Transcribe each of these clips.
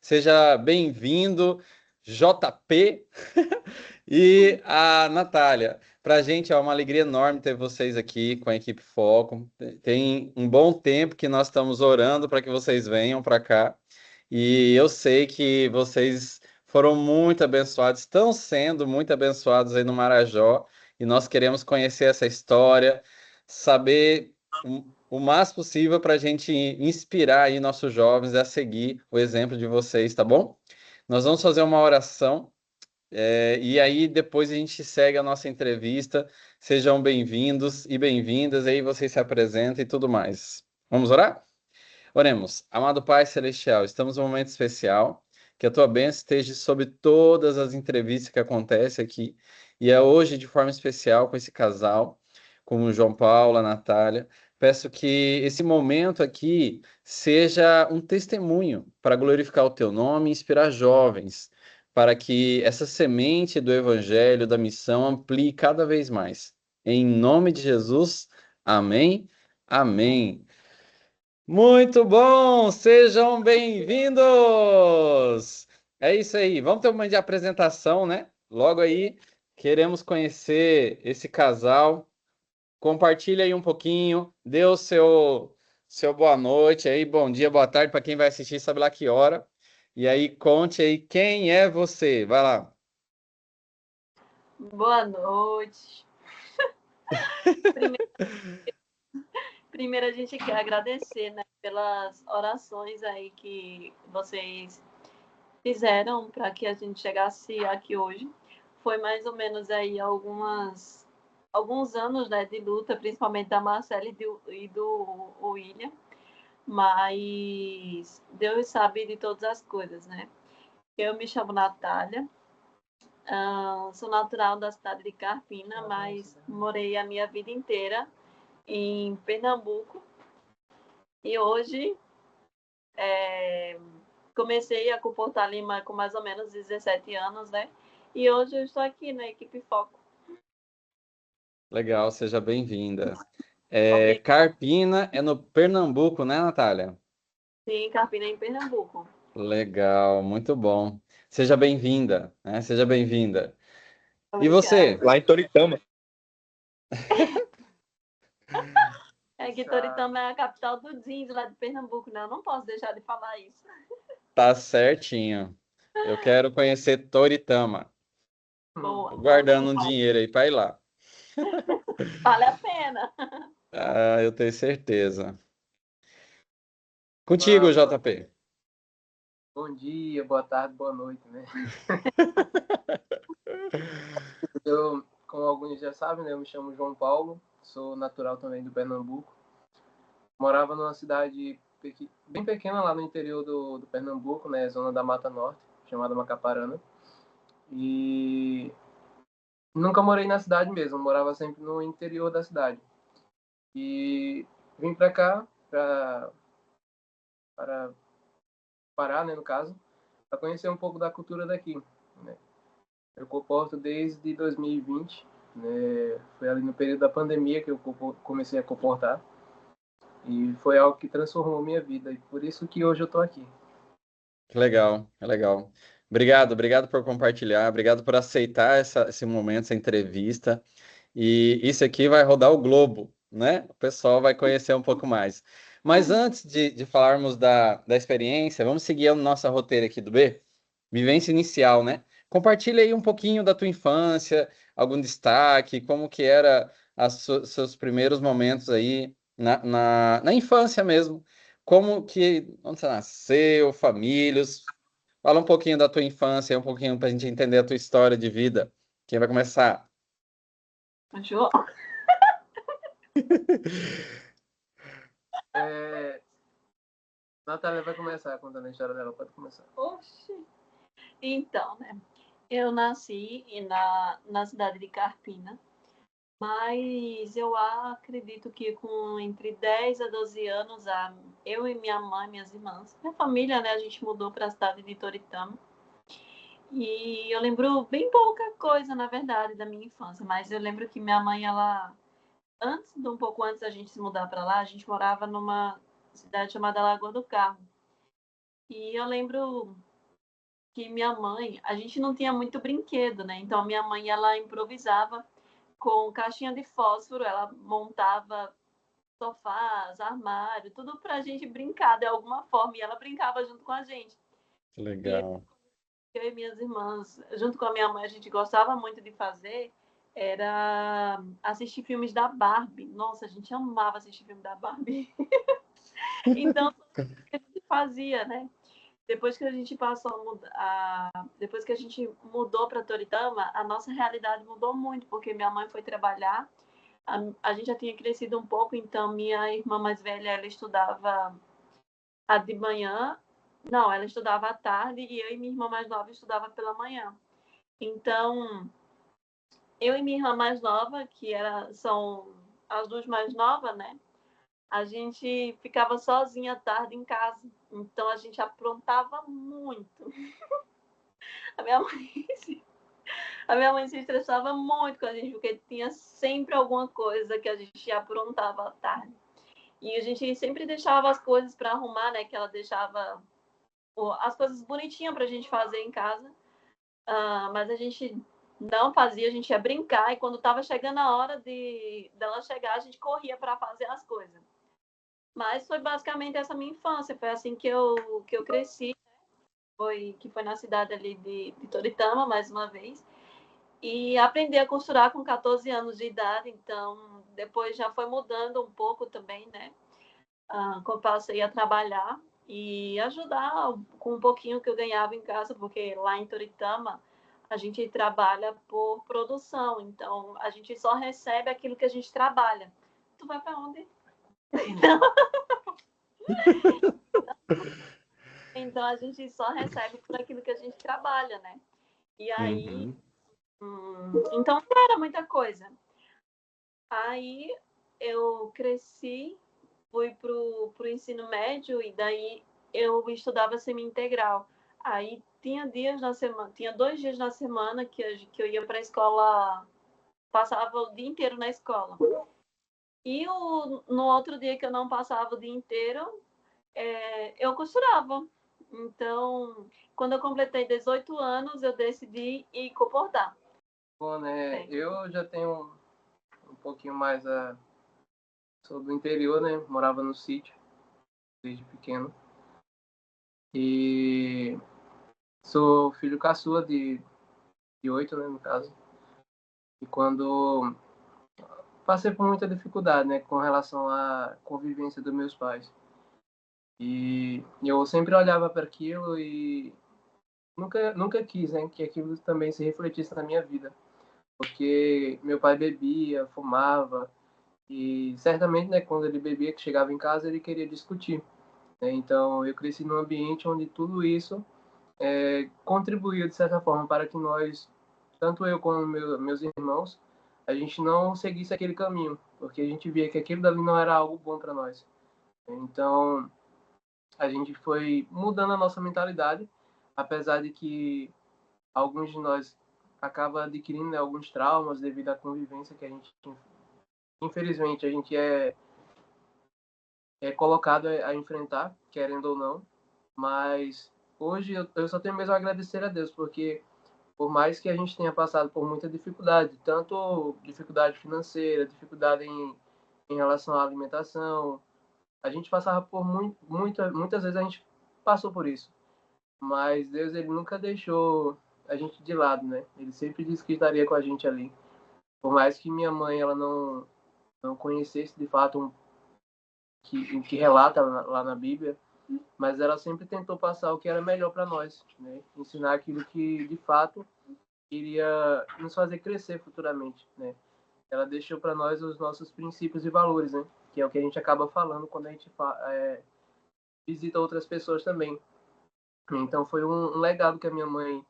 Seja bem-vindo, JP e a Natália. Para a gente é uma alegria enorme ter vocês aqui com a equipe Foco. Tem um bom tempo que nós estamos orando para que vocês venham para cá. E eu sei que vocês foram muito abençoados, estão sendo muito abençoados aí no Marajó. E nós queremos conhecer essa história, saber o mais possível para a gente inspirar aí nossos jovens a seguir o exemplo de vocês, tá bom? Nós vamos fazer uma oração, e aí depois a gente segue a nossa entrevista. Sejam bem-vindos e bem-vindas, aí vocês se apresentam e tudo mais. Vamos orar? Oremos. Amado Pai Celestial, estamos num momento especial. Que a tua bênção esteja sobre todas as entrevistas que acontecem aqui. E é hoje, de forma especial, com esse casal, com o João Paulo, a Natália. Peço que esse momento aqui seja um testemunho para glorificar o teu nome e inspirar jovens, para que essa semente do Evangelho, da missão, amplie cada vez mais. Em nome de Jesus, amém. Amém. Muito bom! Sejam bem-vindos! É isso aí, vamos ter um momento de apresentação, né? Logo aí, queremos conhecer esse casal. Compartilha aí um pouquinho, dê o seu boa noite aí, bom dia, boa tarde para quem vai assistir, sabe lá que hora. E aí, conte aí quem é você. Vai lá. Boa noite. Primeiro a gente quer agradecer, né, pelas orações aí que vocês fizeram para que a gente chegasse aqui hoje. Foi mais ou menos aí alguns anos, né, de luta, principalmente da Marcela e do William, mas Deus sabe de todas as coisas, né? Eu me chamo Natália, sou natural da cidade de Carpina, mas morei a minha vida inteira em Pernambuco. E hoje comecei a comportar Lima com mais ou menos 17 anos, né? E hoje eu estou aqui na equipe Foco. Legal, seja bem-vinda. Carpina é no Pernambuco, né, Natália? Sim, Carpina em Pernambuco. Legal, muito bom. Seja bem-vinda, né? Seja bem-vinda. E Obrigada. você? Lá em Toritama. Que Toritama é a capital do jeans lá de Pernambuco, né? Eu não posso deixar de falar isso. Tá certinho. Eu quero conhecer Toritama. Boa, Tô vamos guardando um embora. dinheiro aí para ir lá. Vale a pena. Ah, eu tenho certeza. Contigo, Uma- JP. Bom dia, boa tarde, boa noite, né? Eu, como alguns já sabem, né, eu me chamo João Paulo, sou natural também do Pernambuco. Morava numa cidade bem pequena lá no interior do Pernambuco, né, zona da Mata Norte, chamada Macaparana. E nunca morei na cidade mesmo, morava sempre no interior da cidade. E vim para cá, para Pará, né, no caso, para conhecer um pouco da cultura daqui, né? Eu comporto desde 2020, né? Foi ali no período da pandemia que eu comecei a comportar e foi algo que transformou minha vida e por isso que hoje eu estou aqui. Que legal, que legal. Obrigado por compartilhar, obrigado por aceitar esse momento, essa entrevista. E isso aqui vai rodar o globo, né? O pessoal vai conhecer um pouco mais. Mas antes de falarmos da experiência, vamos seguir a nossa roteira aqui do B? Vivência inicial, né? Compartilha aí um pouquinho da tua infância, algum destaque, como que era seus primeiros momentos aí na infância mesmo. Como que, onde você nasceu, famílias. Fala um pouquinho da tua infância, um pouquinho para a gente entender a tua história de vida. Quem vai começar? João? Natália vai começar contando a história dela, pode começar. Oxi. Então, né? Eu nasci na cidade de Carpina, mas eu acredito que com entre 10 a 12 anos, eu e minha mãe, minhas irmãs, minha família, né, a gente mudou para a cidade de Toritama. E eu lembro bem pouca coisa, na verdade, da minha infância, mas eu lembro que minha mãe, um pouco antes da gente se mudar para lá, a gente morava numa cidade chamada Lagoa do Carro. E eu lembro que minha mãe, a gente não tinha muito brinquedo, né? Então, minha mãe, ela improvisava com caixinha de fósforo, ela montava sofás, armário, tudo pra gente brincar de alguma forma, e ela brincava junto com a gente. E Legal. eu e minhas irmãs, junto com a minha mãe, a gente gostava muito de fazer era assistir filmes da Barbie. Nossa, a gente amava assistir filme da Barbie. Então, o que a gente fazia, né? Depois que a gente passou depois que a gente mudou para Toritama, a nossa realidade mudou muito, porque minha mãe foi trabalhar, a gente já tinha crescido um pouco, então minha irmã mais velha, ela estudava a de manhã, não, ela estudava à tarde e eu e minha irmã mais nova estudava pela manhã. Então, eu e minha irmã mais nova, são as duas mais novas, né? A gente ficava sozinha à tarde em casa. Então a gente aprontava muito. A minha mãe, a minha mãe se estressava muito com a gente, porque tinha sempre alguma coisa que a gente aprontava à tarde. E a gente sempre deixava as coisas para arrumar, né? Que ela deixava as coisas bonitinhas para a gente fazer em casa. Mas a gente não fazia, a gente ia brincar. E quando estava chegando a hora dela chegar, a gente corria para fazer as coisas. Mas foi basicamente essa minha infância. Foi assim que eu cresci. Que foi na cidade ali de Toritama, mais uma vez. E aprendi a costurar com 14 anos de idade, então depois já foi mudando um pouco também, né? Quando passei a trabalhar e ajudar com um pouquinho que eu ganhava em casa, porque lá em Toritama a gente trabalha por produção, então a gente só recebe aquilo que a gente trabalha. Tu vai para onde? Então a gente só recebe por aquilo que a gente trabalha, né? E aí, Uhum. então não era muita coisa. Aí eu cresci, fui pro ensino médio e daí eu estudava semi-integral. Aí tinha dias na semana, tinha 2 dias na semana que eu ia para a escola, passava o dia inteiro na escola. E no outro dia que eu não passava o dia inteiro, eu costurava. Então, quando eu completei 18 anos, eu decidi ir comportar. Bom, né? Eu já tenho um pouquinho mais sou do interior, né? Morava no sítio desde pequeno. E sou filho caçula de 8, né, no caso. E quando passei por muita dificuldade, né, com relação à convivência dos meus pais. E eu sempre olhava para aquilo e nunca quis, né, que aquilo também se refletisse na minha vida. Porque meu pai bebia, fumava, e certamente, né, quando ele bebia, que chegava em casa, ele queria discutir. Né? Então, eu cresci num ambiente onde tudo isso contribuiu, de certa forma, para que nós, tanto eu como meus irmãos, a gente não seguisse aquele caminho, porque a gente via que aquilo dali não era algo bom para nós. Então, a gente foi mudando a nossa mentalidade, apesar de que alguns de nós acabam adquirindo, né, alguns traumas devido à convivência que a gente, infelizmente, a gente é colocado a enfrentar, querendo ou não. Mas hoje eu só tenho mesmo a agradecer a Deus, porque por mais que a gente tenha passado por muita dificuldade, tanto dificuldade financeira, dificuldade em relação à alimentação, a gente passava por muitas vezes a gente passou por isso. Mas Deus, ele nunca deixou a gente de lado, né? Ele sempre disse que estaria com a gente ali. Por mais que minha mãe ela não conhecesse de fato o que relata lá na Bíblia, mas ela sempre tentou passar o que era melhor para nós, né? Ensinar aquilo que de fato iria nos fazer crescer futuramente, né? Ela deixou para nós os nossos princípios e valores, né? Que é o que a gente acaba falando quando a gente visita outras pessoas também. Então foi um legado que a minha mãe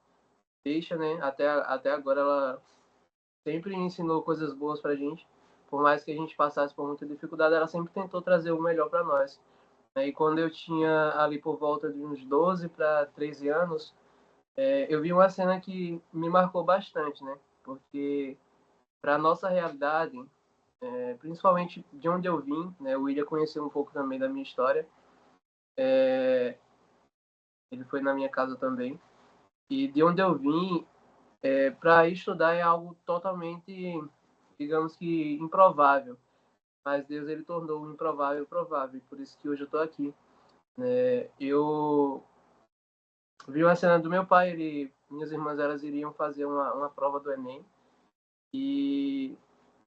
deixa, né? Até agora ela sempre ensinou coisas boas pra gente. Por mais que a gente passasse por muita dificuldade, ela sempre tentou trazer o melhor para nós. E quando eu tinha ali por volta de uns 12 para 13 anos, eu vi uma cena que me marcou bastante, né? Porque para nossa realidade, principalmente de onde eu vim, né? O William conheceu um pouco também da minha história. Ele foi na minha casa também. E de onde eu vim, para estudar é algo totalmente, digamos que, improvável. Mas Deus, ele tornou o improvável provável. Por isso que hoje eu estou aqui. Eu vi uma cena do meu pai, minhas irmãs elas iriam fazer uma prova do Enem. E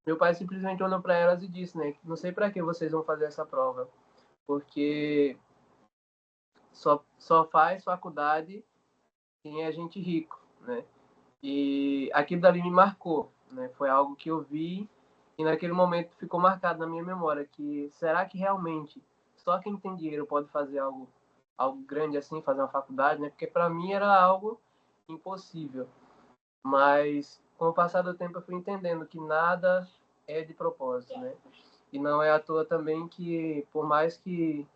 meu pai simplesmente olhou para elas e disse, né, não sei para que vocês vão fazer essa prova, porque só faz faculdade quem é gente rico, né? E aquilo dali me marcou, né? Foi algo que eu vi e naquele momento ficou marcado na minha memória que será que realmente só quem tem dinheiro pode fazer algo grande assim, fazer uma faculdade, né? Porque para mim era algo impossível. Mas com o passar do tempo eu fui entendendo que nada é de propósito, né? E não é à toa também que por mais que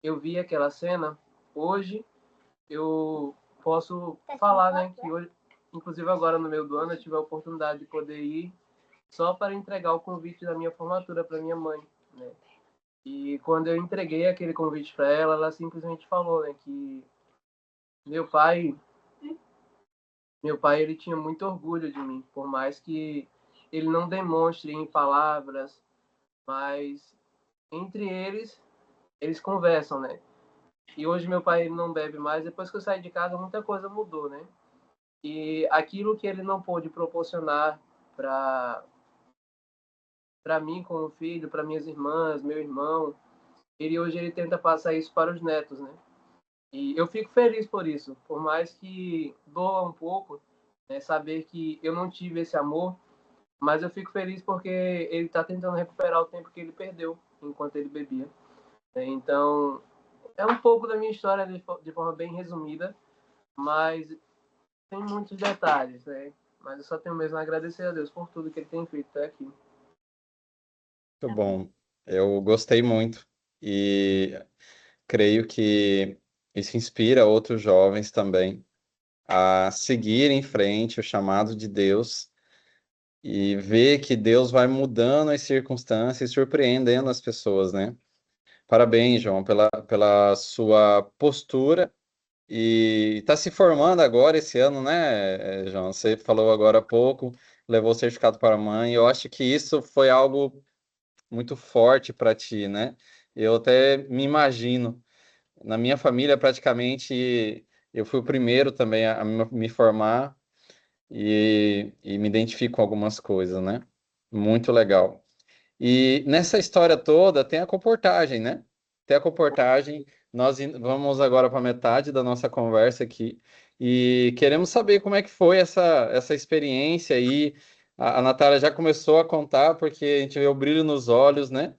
eu vi aquela cena, hoje eu posso falar, né, que hoje, inclusive agora no meio do ano, eu tive a oportunidade de poder ir só para entregar o convite da minha formatura para minha mãe, né? E quando eu entreguei aquele convite para ela, ela simplesmente falou, né, que meu pai, meu pai ele tinha muito orgulho de mim, por mais que ele não demonstre em palavras, mas entre eles conversam, né? E hoje meu pai não bebe mais. Depois que eu saí de casa, muita coisa mudou, né? E aquilo que ele não pôde proporcionar para mim como filho, para minhas irmãs, meu irmão, ele tenta passar isso para os netos, né? E eu fico feliz por isso, por mais que doa um pouco, né, saber que eu não tive esse amor, mas eu fico feliz porque ele está tentando recuperar o tempo que ele perdeu enquanto ele bebia. Então, é um pouco da minha história de forma bem resumida, mas tem muitos detalhes, né? Mas eu só tenho mesmo a agradecer a Deus por tudo que ele tem feito até aqui. Muito bom. Eu gostei muito e creio que isso inspira outros jovens também a seguir em frente o chamado de Deus e ver que Deus vai mudando as circunstâncias e surpreendendo as pessoas, né? Parabéns, João, pela sua postura e está se formando agora esse ano, né, João? Você falou agora há pouco, levou o certificado para a mãe. Eu acho que isso foi algo muito forte para ti, né? Eu até me imagino. Na minha família, praticamente, eu fui o primeiro também a me formar e me identifico com algumas coisas, né? Muito legal. E nessa história toda tem a comportagem, né? Tem a comportagem. Vamos agora para metade da nossa conversa aqui e queremos saber como é que foi essa experiência aí. A Natália já começou a contar porque a gente vê o brilho nos olhos, né?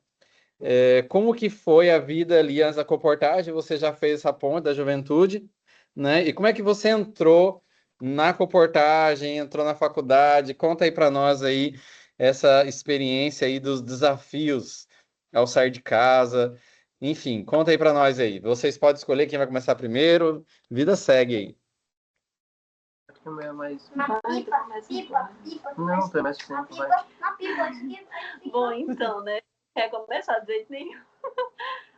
Como que foi a vida ali antes da comportagem? Você já fez essa ponte da juventude, né? E como é que você entrou na comportagem, entrou na faculdade? Conta aí para nós aí essa experiência aí dos desafios ao sair de casa. Enfim, conta aí para nós aí. Vocês podem escolher quem vai começar primeiro. Vida segue aí. Acho que o meu é mais. Pipa. Não, tu é mais tempo, vai. Bom, então, né? Quer começar de jeito nenhum.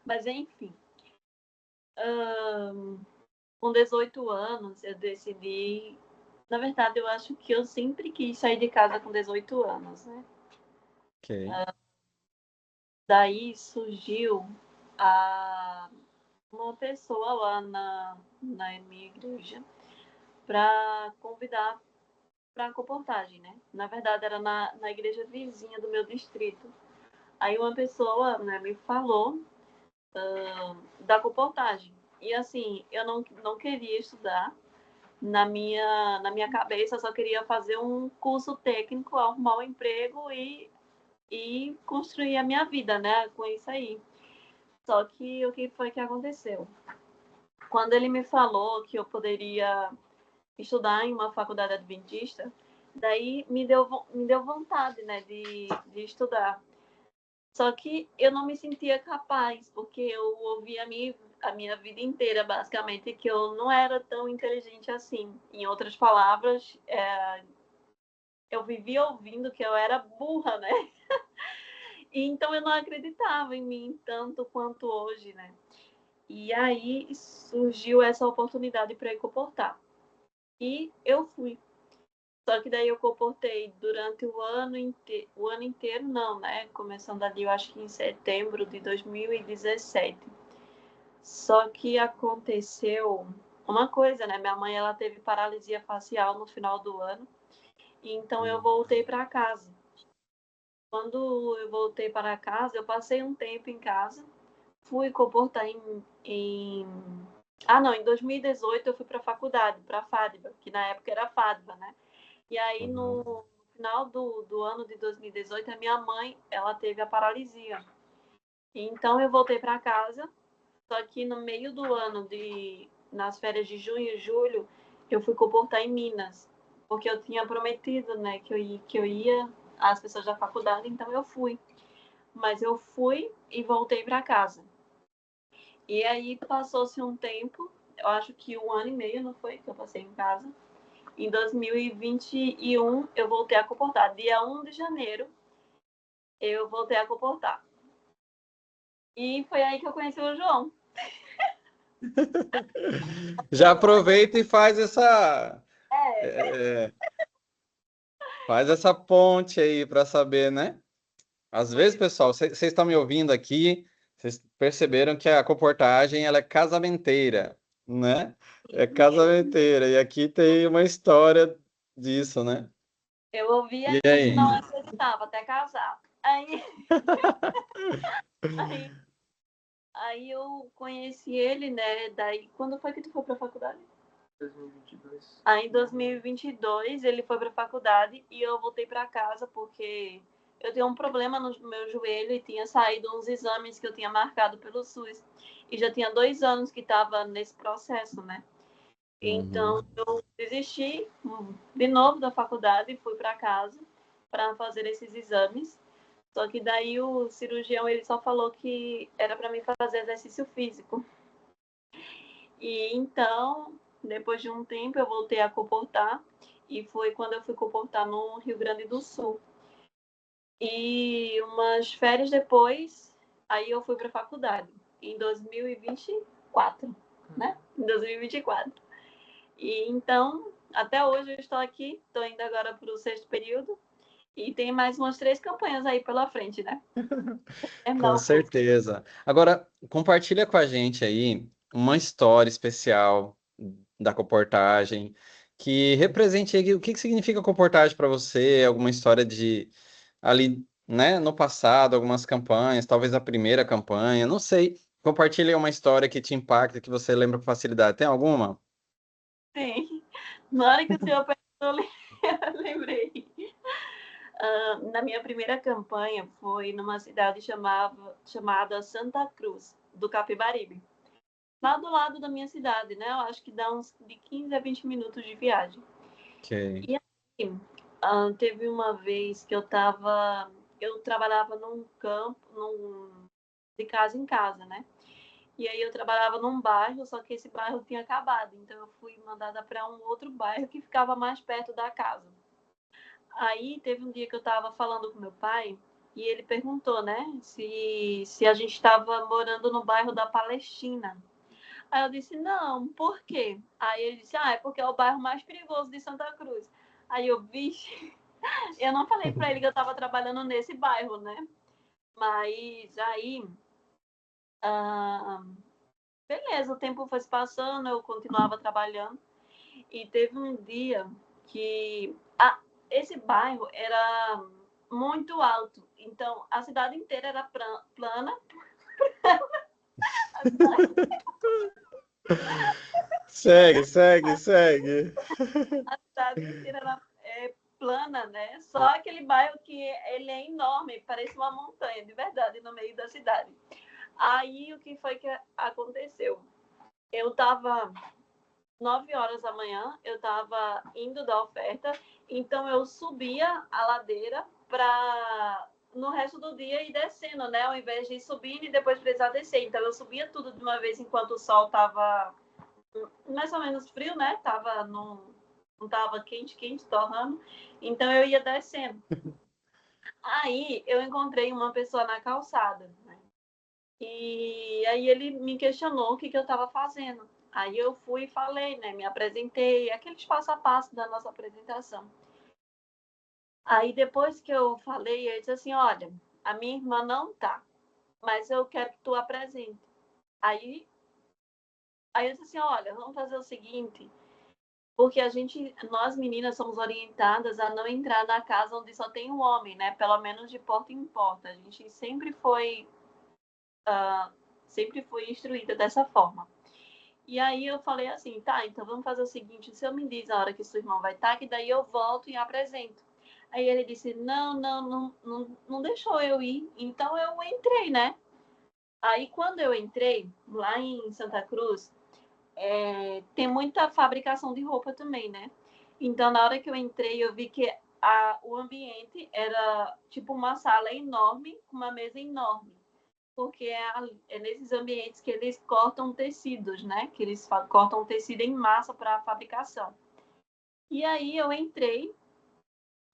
Mas, enfim. Com 18 anos, eu decidi. Na verdade, eu acho que eu sempre quis sair de casa com 18 anos, né? Ok. Daí surgiu uma pessoa lá na minha igreja para convidar para a comportagem, né? Na verdade, era na igreja vizinha do meu distrito. Aí uma pessoa, né, me falou da comportagem. E assim, eu não queria estudar. Na minha cabeça, eu só queria fazer um curso técnico, arrumar um emprego e construir a minha vida, né, com isso aí. Só que o que foi que aconteceu? Quando ele me falou que eu poderia estudar em uma faculdade adventista, daí me deu vontade, né, de estudar. Só que eu não me sentia capaz, porque eu ouvi a minha vida inteira, basicamente, que eu não era tão inteligente assim. Em outras palavras, eu vivia ouvindo que eu era burra, né? E então eu não acreditava em mim tanto quanto hoje, né? E aí surgiu essa oportunidade para eu comportar. E eu fui. Só que daí eu comportei durante o ano inteiro, não, né? Começando ali, eu acho que em setembro de 2017. Só que aconteceu uma coisa, né? Minha mãe, ela teve paralisia facial no final do ano. Então eu voltei para casa. Quando eu voltei para casa, eu passei um tempo em casa. Fui comportar em 2018 eu fui para a faculdade, para a FADBA, que na época era FADBA, né? E aí, no final do ano de 2018, a minha mãe, ela teve a paralisia. Então, eu voltei para casa, só que no meio do ano, nas férias de junho e julho, eu fui comportar em Minas, porque eu tinha prometido, né, que eu ia às pessoas da faculdade, então eu fui. Mas eu fui e voltei para casa. E aí, passou-se um tempo, eu acho que 1 ano e meio, não foi, que eu passei em casa. Em 2021, eu voltei a comportar. Dia 1 de janeiro, eu voltei a comportar. E foi aí que eu conheci o João. Já aproveita e faz essa, É, é, faz essa ponte aí para saber, né? Às vezes, pessoal, vocês estão me ouvindo aqui, vocês perceberam que a comportagem ela é casamenteira, né? É casamenteira. E aqui tem uma história disso, né? eu ouvia E isso e aí? não acreditava, até casar. Aí, aí eu conheci ele, né? Daí, quando foi que tu foi pra faculdade? 2022. Aí, em 2022, ele foi pra faculdade e eu voltei pra casa porque eu tinha um problema no meu joelho e tinha saído uns exames que eu tinha marcado pelo SUS. E já tinha 2 anos que estava nesse processo, né? Então, eu desisti de novo da faculdade e fui para casa para fazer esses exames. Só que daí o cirurgião ele só falou que era para mim fazer exercício físico. E então, depois de um tempo, eu voltei a comportar e foi quando eu fui comportar no Rio Grande do Sul. E umas férias depois, aí eu fui para a faculdade, em 2024, né? Em 2024. E então, até hoje eu estou aqui, estou indo agora para o 6º período e tem mais umas 3 campanhas aí pela frente, né? Com Terminar o curso. certeza. Agora, compartilha com a gente aí uma história especial da comportagem que represente aí o que que significa comportagem para você, alguma história de ali, né, no passado, algumas campanhas, talvez a primeira campanha, não sei. Compartilha uma história que te impacta, que você lembra com facilidade. Tem alguma? Sim. Na hora que o senhor perguntou, eu lembrei. Na minha primeira campanha foi numa cidade chamada Santa Cruz, do Capibaribe. Lá do lado da minha cidade, né? Eu acho que dá uns de 15 a 20 minutos de viagem. Ok. E aí, teve uma vez que eu trabalhava num campo, de casa em casa, né? E aí eu trabalhava num bairro, só que esse bairro tinha acabado, então eu fui mandada para um outro bairro que ficava mais perto da casa. Aí teve um dia que eu estava falando com meu pai e ele perguntou, né, se a gente estava morando no bairro da Palestina. Aí eu disse, não, por quê? Aí ele disse, é porque é o bairro mais perigoso de Santa Cruz. Aí eu, vixe, eu não falei para ele que eu estava trabalhando nesse bairro, né? Mas aí, ah, beleza, o tempo foi se passando, eu continuava trabalhando. E teve um dia que esse bairro era muito alto. Então, a cidade inteira era plana. Segue, segue, segue. A cidade inteira era plana, né? Só aquele bairro que ele é enorme, parece uma montanha, de verdade, no meio da cidade. Aí, o que foi que aconteceu? Eu estava 9 horas da manhã, eu estava indo da oferta, então eu subia a ladeira para no resto do dia ir descendo, né? Ao invés de ir subindo e depois precisar descer. Então eu subia tudo de uma vez enquanto o sol estava mais ou menos frio, né? Não estava quente, quente, torrando. Então eu ia descendo. Aí eu encontrei uma pessoa na calçada, né? E aí ele me questionou o que eu estava fazendo. Aí eu fui e falei, né? Me apresentei, aqueles passo a passo da nossa apresentação. Aí depois que eu falei, ele disse assim, olha, a minha irmã não tá, mas eu quero que tu apresente. Aí eu disse assim, olha, vamos fazer o seguinte, porque nós meninas somos orientadas a não entrar na casa onde só tem um homem, né? Pelo menos de porta em porta. A gente sempre foi instruída dessa forma. E aí eu falei assim, tá, então vamos fazer o seguinte, o senhor me diz a hora que sua irmã vai estar, que daí eu volto e apresento. Aí ele disse, não deixou eu ir. Então eu entrei, né? Aí quando eu entrei, lá em Santa Cruz, tem muita fabricação de roupa também, né? Então na hora que eu entrei, eu vi que o ambiente era tipo uma sala enorme, com uma mesa enorme. Porque é nesses ambientes que eles cortam tecidos, né? Que eles cortam tecido em massa para fabricação. E aí eu entrei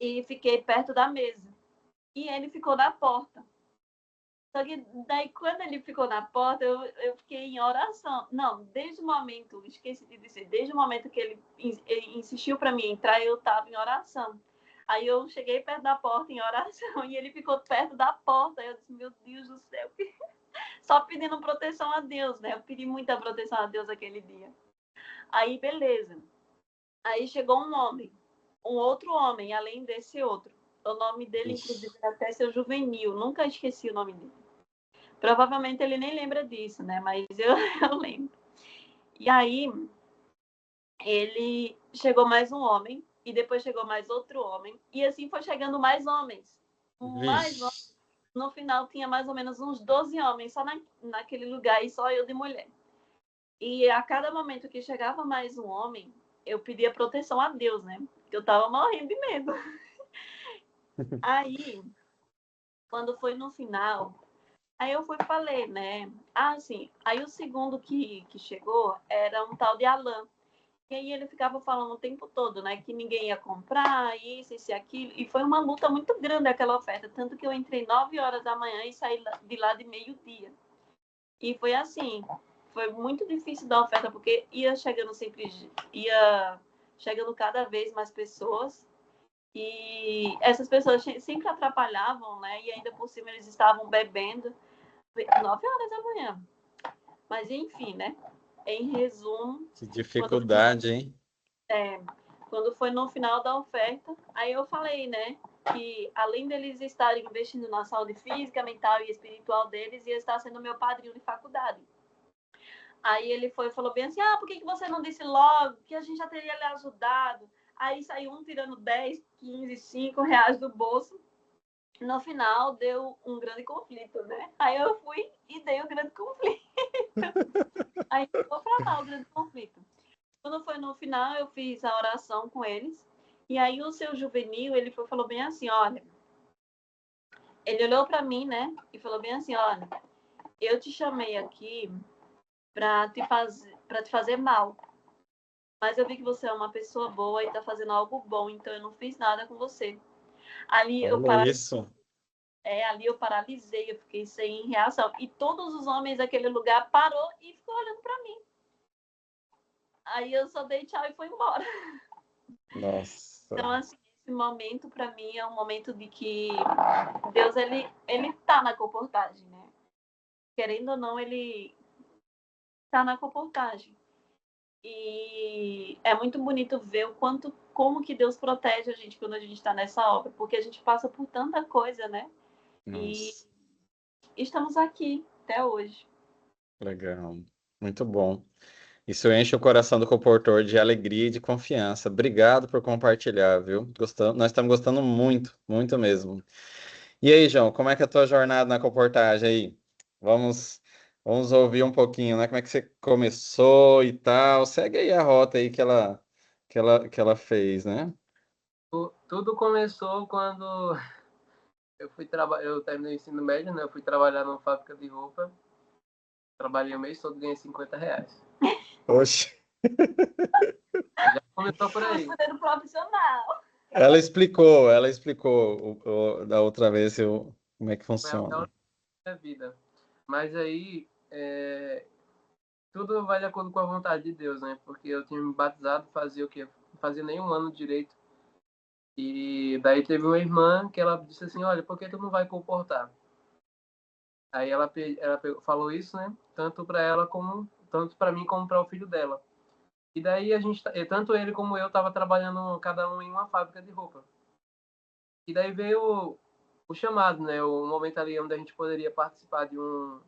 e fiquei perto da mesa. E ele ficou na porta. Só que daí, quando ele ficou na porta, eu fiquei em oração. Não, desde o momento, esqueci de dizer, desde o momento que ele insistiu para mim entrar, eu estava em oração. Aí eu cheguei perto da porta em oração e ele ficou perto da porta. Aí eu disse, meu Deus do céu, só pedindo proteção a Deus, né? Eu pedi muita proteção a Deus aquele dia. Aí, beleza. Aí chegou um outro homem, além desse outro. O nome dele, inclusive, era até seu Juvenil. Nunca esqueci o nome dele. Provavelmente ele nem lembra disso, né? Mas eu lembro. E aí, ele chegou mais um homem, e depois chegou mais outro homem, e assim foi chegando mais homens. Mais homens. No final, tinha mais ou menos uns 12 homens só naquele lugar, e só eu de mulher. E a cada momento que chegava mais um homem, eu pedia proteção a Deus, né? Porque eu tava morrendo de medo. Aí, quando foi no final, aí eu fui e falei, né? Ah, sim. Aí o segundo que chegou era um tal de Alan. E aí ele ficava falando o tempo todo, né? Que ninguém ia comprar, isso e aquilo. E foi uma luta muito grande aquela oferta. Tanto que eu entrei 9 horas da manhã e saí de lá de meio-dia. E foi assim, foi muito difícil dar oferta, porque ia chegando cada vez mais pessoas. E essas pessoas sempre atrapalhavam, né? E ainda por cima eles estavam bebendo 9 horas da manhã. Mas enfim, né? Em resumo. Que dificuldade, hein? Quando foi no final da oferta, aí eu falei, né? Que além deles estarem investindo na saúde física, mental e espiritual deles, ia estar sendo meu padrinho de faculdade. Aí ele falou bem assim, por que você não disse logo que a gente já teria lhe ajudado? Aí saiu um tirando 10, 15, 5 reais do bolso. No final, deu um grande conflito, né? Aí eu fui e dei o grande conflito. Aí ficou pra lá o grande conflito. Quando foi no final, eu fiz a oração com eles. E aí o seu Juvenil, ele falou bem assim, olha... Ele olhou para mim, né? E falou bem assim, olha... Eu te chamei aqui para te fazer mal. Mas eu vi que você é uma pessoa boa e tá fazendo algo bom, então eu não fiz nada com você. Ali eu paralisei, eu fiquei sem reação. E todos os homens daquele lugar parou e ficou olhando para mim. Aí eu só dei tchau e fui embora. Nossa. Então, assim, esse momento para mim é um momento de que Deus, ele tá na comportagem, né? Querendo ou não, ele tá na comportagem. E é muito bonito ver como que Deus protege a gente quando a gente está nessa obra, porque a gente passa por tanta coisa, né? Nossa. E estamos aqui até hoje. Legal, muito bom. Isso enche o coração do comportor de alegria e de confiança. Obrigado por compartilhar, viu? Nós estamos gostando muito, muito mesmo. E aí, João, como é que é a tua jornada na comportagem aí? Vamos ouvir um pouquinho, né? Como é que você começou e tal. Segue aí a rota aí que ela fez, né? Tudo começou quando eu terminei o ensino médio, né? Eu fui trabalhar numa fábrica de roupa. Trabalhei o mês todo, ganhei 50 reais. Oxe. Já começou por aí. Sendo profissional. Ela explicou da outra vez como é que Foi a melhor funciona. da vida. Mas aí, tudo vai de acordo com a vontade de Deus, né? Porque eu tinha me batizado, fazia o quê? Não fazia nenhum ano direito. E daí teve uma irmã que ela disse assim, olha, por que tu não vai comportar? Aí falou isso, né? Tanto para ela como tanto para mim como para o filho dela. E daí a gente, tanto ele como eu, tava trabalhando cada um em uma fábrica de roupa. E daí veio o chamado, né? O momento ali onde a gente poderia participar de um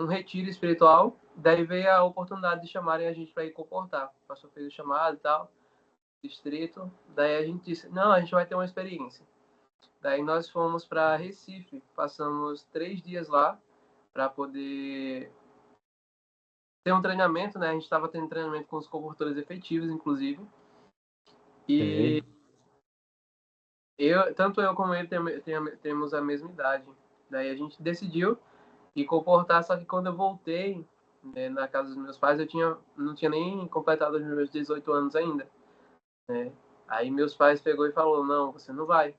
retiro espiritual. Daí veio a oportunidade de chamarem a gente para ir comportar. O pastor fez o chamado e tal, distrito. Daí a gente disse, não, a gente vai ter uma experiência. Daí nós fomos para Recife, passamos 3 dias lá para poder ter um treinamento, né? A gente estava tendo treinamento com os comportadores efetivos, inclusive. E tanto eu como ele temos a mesma idade. Daí a gente decidiu ir comportar, só que quando eu voltei, né, na casa dos meus pais, não tinha nem completado os meus 18 anos ainda, né? Aí meus pais pegou e falou, não, você não vai.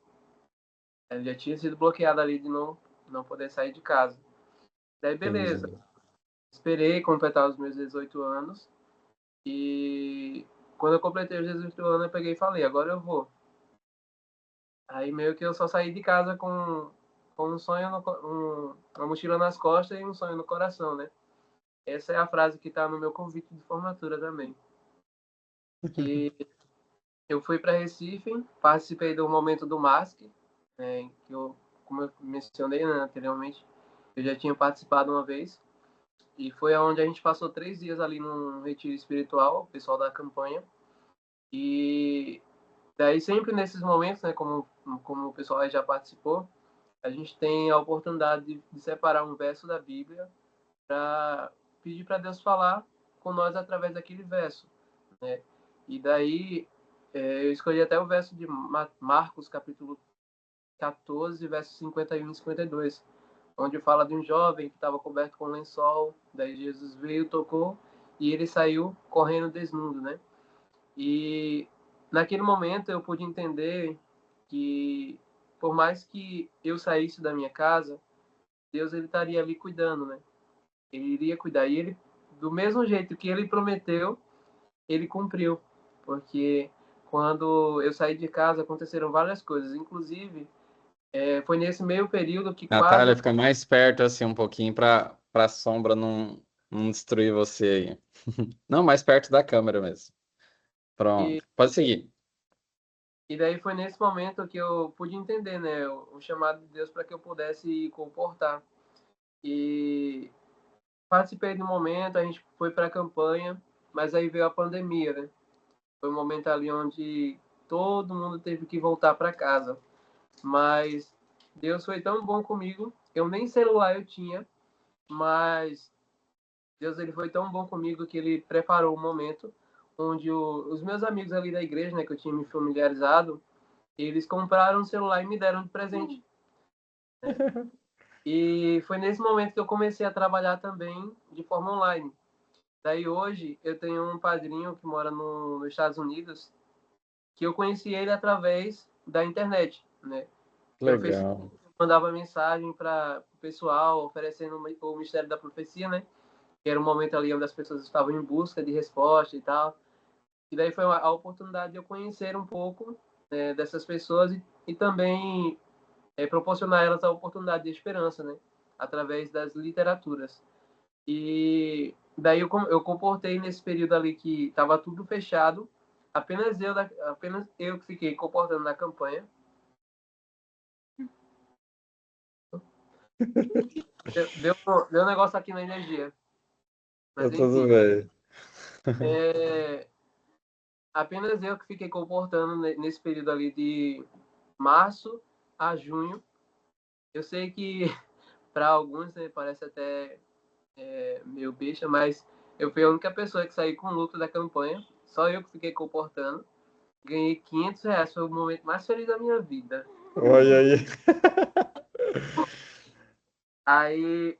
Ele já tinha sido bloqueado ali de não poder sair de casa. Daí beleza. Entendi. Esperei completar os meus 18 anos e quando eu completei os 18 anos eu peguei e falei, agora eu vou. Aí meio que eu só saí de casa com um sonho, uma mochila nas costas e um sonho no coração, né? Essa é a frase que está no meu convite de formatura também. Que eu fui para Recife, participei do momento do MASC, né, que como eu mencionei, né, anteriormente, eu já tinha participado uma vez. E foi onde a gente passou 3 dias ali num retiro espiritual, o pessoal da campanha. E daí sempre nesses momentos, né, como o pessoal aí já participou, a gente tem a oportunidade de separar um verso da Bíblia para pedir para Deus falar com nós através daquele verso, né? E daí eu escolhi até o verso de Marcos, capítulo 14, versos 51 e 52, onde fala de um jovem que estava coberto com um lençol, daí Jesus veio, tocou e ele saiu correndo desnudo, né? E naquele momento eu pude entender que por mais que eu saísse da minha casa, Deus ele estaria ali cuidando, né? Ele iria cuidar. E ele, do mesmo jeito que ele prometeu, ele cumpriu. Porque quando eu saí de casa aconteceram várias coisas. Inclusive, foi nesse meio período que quase. Natália, fica mais perto assim um pouquinho para a sombra não destruir você aí. Não, mais perto da câmera mesmo. E, Pronto. Pode seguir. e daí foi nesse momento que eu pude entender, né? O chamado de Deus para que eu pudesse comportar. E participei do momento, a gente foi para a campanha, mas aí veio a pandemia, né? Foi um momento ali onde todo mundo teve que voltar para casa. Mas Deus foi tão bom comigo. Eu nem celular eu tinha, mas Deus ele foi tão bom comigo que ele preparou um momento onde os meus amigos ali da igreja, né, que eu tinha me familiarizado, eles compraram um celular e me deram de presente. E foi nesse momento que eu comecei a trabalhar também de forma online. Daí hoje eu tenho um padrinho que mora nos Estados Unidos, que eu conheci ele através da internet, né? Pelo Facebook, Legal. eu mandava mensagem para o pessoal oferecendo o mistério da profecia, né? Que era um momento ali onde as pessoas estavam em busca de resposta e tal. E daí foi a oportunidade de eu conhecer um pouco, né, dessas pessoas e também proporcionar a elas a oportunidade de esperança, né? Através das literaturas. E daí eu comportei nesse período ali que estava tudo fechado, apenas eu que fiquei comportando na campanha. Deu um negócio aqui na energia. Tá Mas tudo enfim, bem. é, apenas eu que fiquei comportando nesse período ali de março a junho. Eu sei que para alguns, né, parece até meio besta, mas eu fui a única pessoa que saí com lucro da campanha. Só eu que fiquei comportando. Ganhei R$ 500, foi o momento mais feliz da minha vida. Olha aí. Aí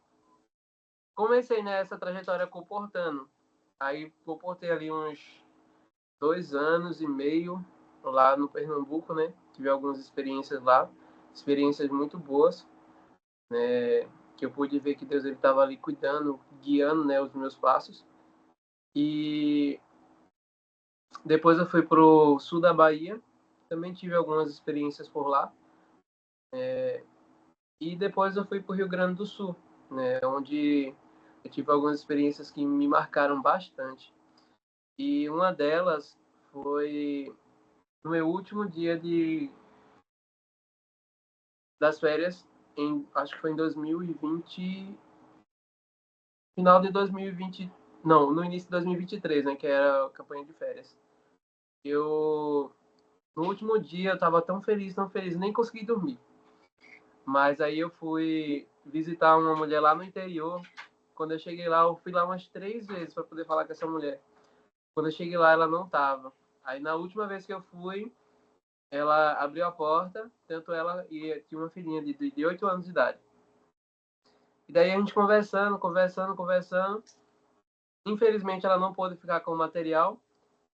comecei nessa trajetória comportando. Aí comportei ali uns 2 anos e meio lá no Pernambuco, né? Tive algumas experiências lá, experiências muito boas, né? que eu pude ver que Deus estava ali cuidando, guiando, né, os meus passos. E depois eu fui para o sul da Bahia, também tive algumas experiências por lá. E depois eu fui para o Rio Grande do Sul, né, onde eu tive algumas experiências que me marcaram bastante. E uma delas foi no meu último dia das férias, acho que foi em 2020, final de 2020, não, no início de 2023, né, que era a campanha de férias. No último dia eu estava tão feliz, nem consegui dormir. Mas aí eu fui visitar uma mulher lá no interior. Quando eu cheguei lá, eu fui lá umas 3 vezes para poder falar com essa mulher. Quando eu cheguei lá, ela não estava. Aí na última vez que eu fui, ela abriu a porta, tanto ela e tinha uma filhinha de 8 anos de idade. E daí a gente conversando. Infelizmente ela não pôde ficar com o material,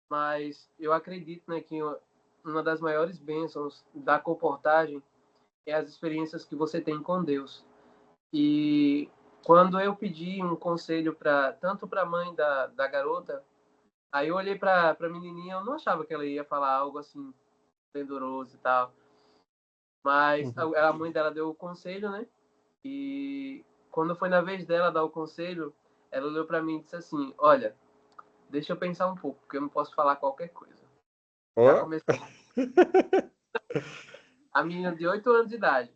mas eu acredito, né, que uma das maiores bênçãos da comportagem é as experiências que você tem com Deus. E quando eu pedi um conselho tanto para a mãe da garota, aí eu olhei para a menininha, eu não achava que ela ia falar algo assim pendoroso e tal. Mas a mãe dela deu o conselho, né? E quando foi na vez dela dar o conselho, ela olhou para mim e disse assim: Olha, deixa eu pensar um pouco, porque eu não posso falar qualquer coisa. Já começou. A menina de 8 anos de idade.